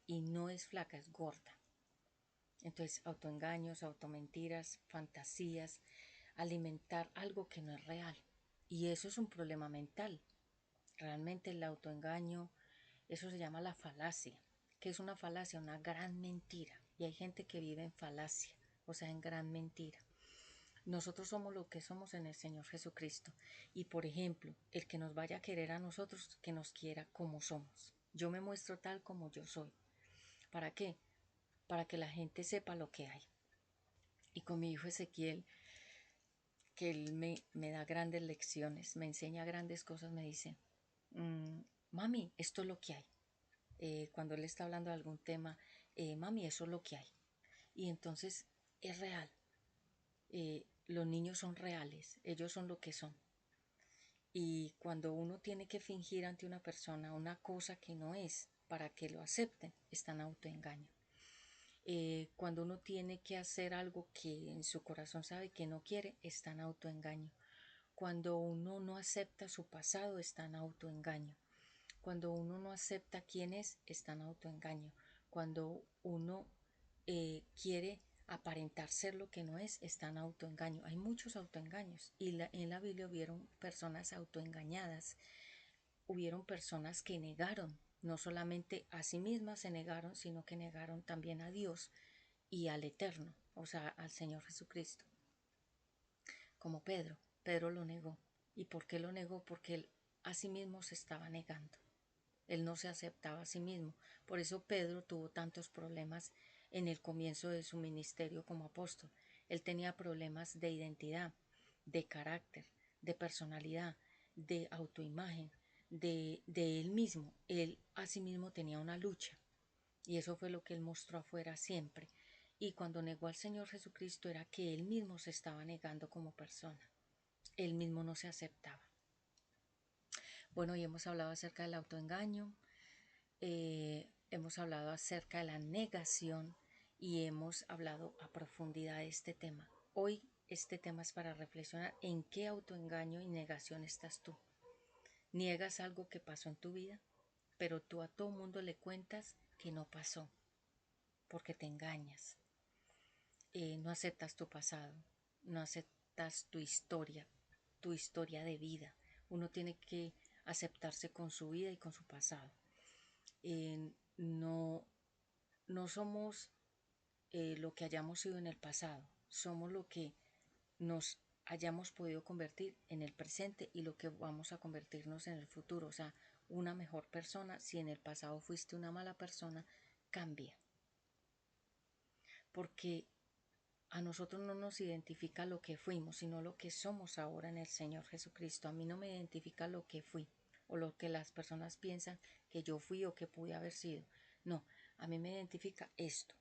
y no es flaca, es gorda. Entonces, autoengaños, automentiras, fantasías, alimentar algo que no es real. Y eso es un problema mental. Realmente el autoengaño, eso se llama la falacia. ¿Qué es una falacia? Una gran mentira. Y hay gente que vive en falacia, o sea, en gran mentira. Nosotros somos lo que somos en el Señor Jesucristo. Y por ejemplo, el que nos vaya a querer a nosotros, que nos quiera como somos. Yo me muestro tal como yo soy. ¿Para qué? Para que la gente sepa lo que hay. Y con mi hijo Ezequiel, que él me da grandes lecciones, me enseña grandes cosas, me dice, mami, esto es lo que hay. Cuando él está hablando de algún tema, mami, eso es lo que hay. Y entonces es real. Los niños son reales, ellos son lo que son. Y cuando uno tiene que fingir ante una persona una cosa que no es para que lo acepten, está en autoengaño. Cuando uno tiene que hacer algo que en su corazón sabe que no quiere, está en autoengaño. Cuando uno no acepta su pasado, está en autoengaño. Cuando uno no acepta quién es, está en autoengaño. Cuando uno quiere aparentar ser lo que no es, está en autoengaño. Hay muchos autoengaños y en la Biblia hubieron personas autoengañadas, hubieron personas que negaron, no solamente a sí mismas se negaron, sino que negaron también a Dios y al Eterno, o sea, al Señor Jesucristo, como Pedro. Pedro lo negó. ¿Y por qué lo negó? Porque él a sí mismo se estaba negando. Él no se aceptaba a sí mismo. Por eso Pedro tuvo tantos problemas en el comienzo de su ministerio como apóstol. Él tenía problemas de identidad, de carácter, de personalidad, de autoimagen, de él mismo. Él a sí mismo tenía una lucha. Y eso fue lo que él mostró afuera siempre. Y cuando negó al Señor Jesucristo era que él mismo se estaba negando como persona. Él mismo no se aceptaba. Bueno, y hemos hablado acerca del autoengaño, hemos hablado acerca de la negación y hemos hablado a profundidad de este tema. Hoy este tema es para reflexionar en qué autoengaño y negación estás tú. Niegas algo que pasó en tu vida, pero tú a todo mundo le cuentas que no pasó, porque te engañas. No aceptas tu pasado, no aceptas tu historia de vida. Uno tiene que aceptarse con su vida y con su pasado. No, no somos lo que hayamos sido en el pasado, somos lo que nos hayamos podido convertir en el presente y lo que vamos a convertirnos en el futuro. O sea, una mejor persona. Si en el pasado fuiste una mala persona, cambia. Porque a nosotros no nos identifica lo que fuimos, sino lo que somos ahora en el Señor Jesucristo. A mí no me identifica lo que fui o lo que las personas piensan que yo fui o que pude haber sido. No, a mí me identifica esto,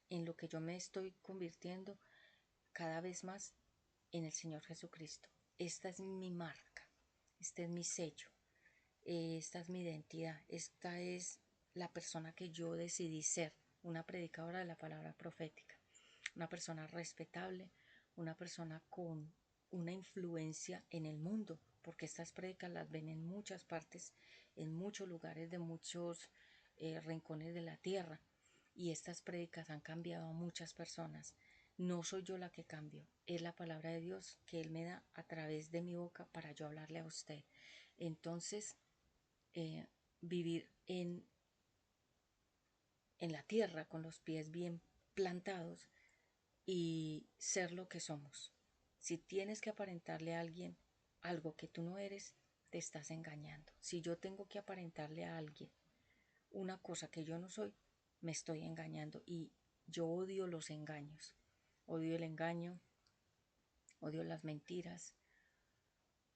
en lo que yo me estoy convirtiendo cada vez más en el Señor Jesucristo. Esta es mi marca, este es mi sello, esta es mi identidad, esta es la persona que yo decidí ser, una predicadora de la palabra profética, una persona respetable, una persona con una influencia en el mundo, porque estas predicas las ven en muchas partes, en muchos lugares de muchos rincones de la tierra, y estas predicas han cambiado a muchas personas. No soy yo la que cambio, es la palabra de Dios que Él me da a través de mi boca para yo hablarle a usted. Entonces, eh, vivir en la tierra con los pies bien plantados y ser lo que somos. Si tienes que aparentarle a alguien algo que tú no eres, te estás engañando. Si yo tengo que aparentarle a alguien una cosa que yo no soy, me estoy engañando y yo odio los engaños. Odio el engaño, odio las mentiras,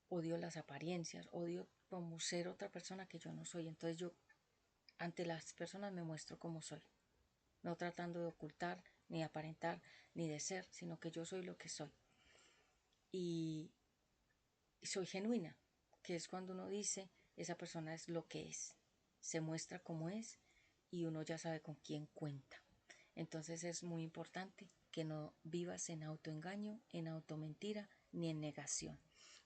odio las apariencias, odio como ser otra persona que yo no soy. Entonces yo ante las personas me muestro como soy, no tratando de ocultar, ni de aparentar, ni de ser, sino que yo soy lo que soy. Y soy genuina, que es cuando uno dice, esa persona es lo que es, se muestra como es y uno ya sabe con quién cuenta. Entonces es muy importante que no vivas en autoengaño, en automentira, ni en negación.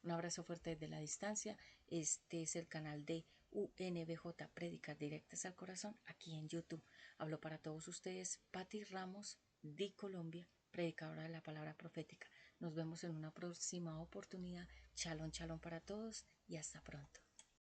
Un abrazo fuerte desde la distancia. Este es el canal de UNBJ Prédicas Directas al Corazón aquí en YouTube. Hablo para todos ustedes, Patti Ramos, de Colombia, predicadora de la palabra profética. Nos vemos en una próxima oportunidad. Shalom, shalom para todos y hasta pronto.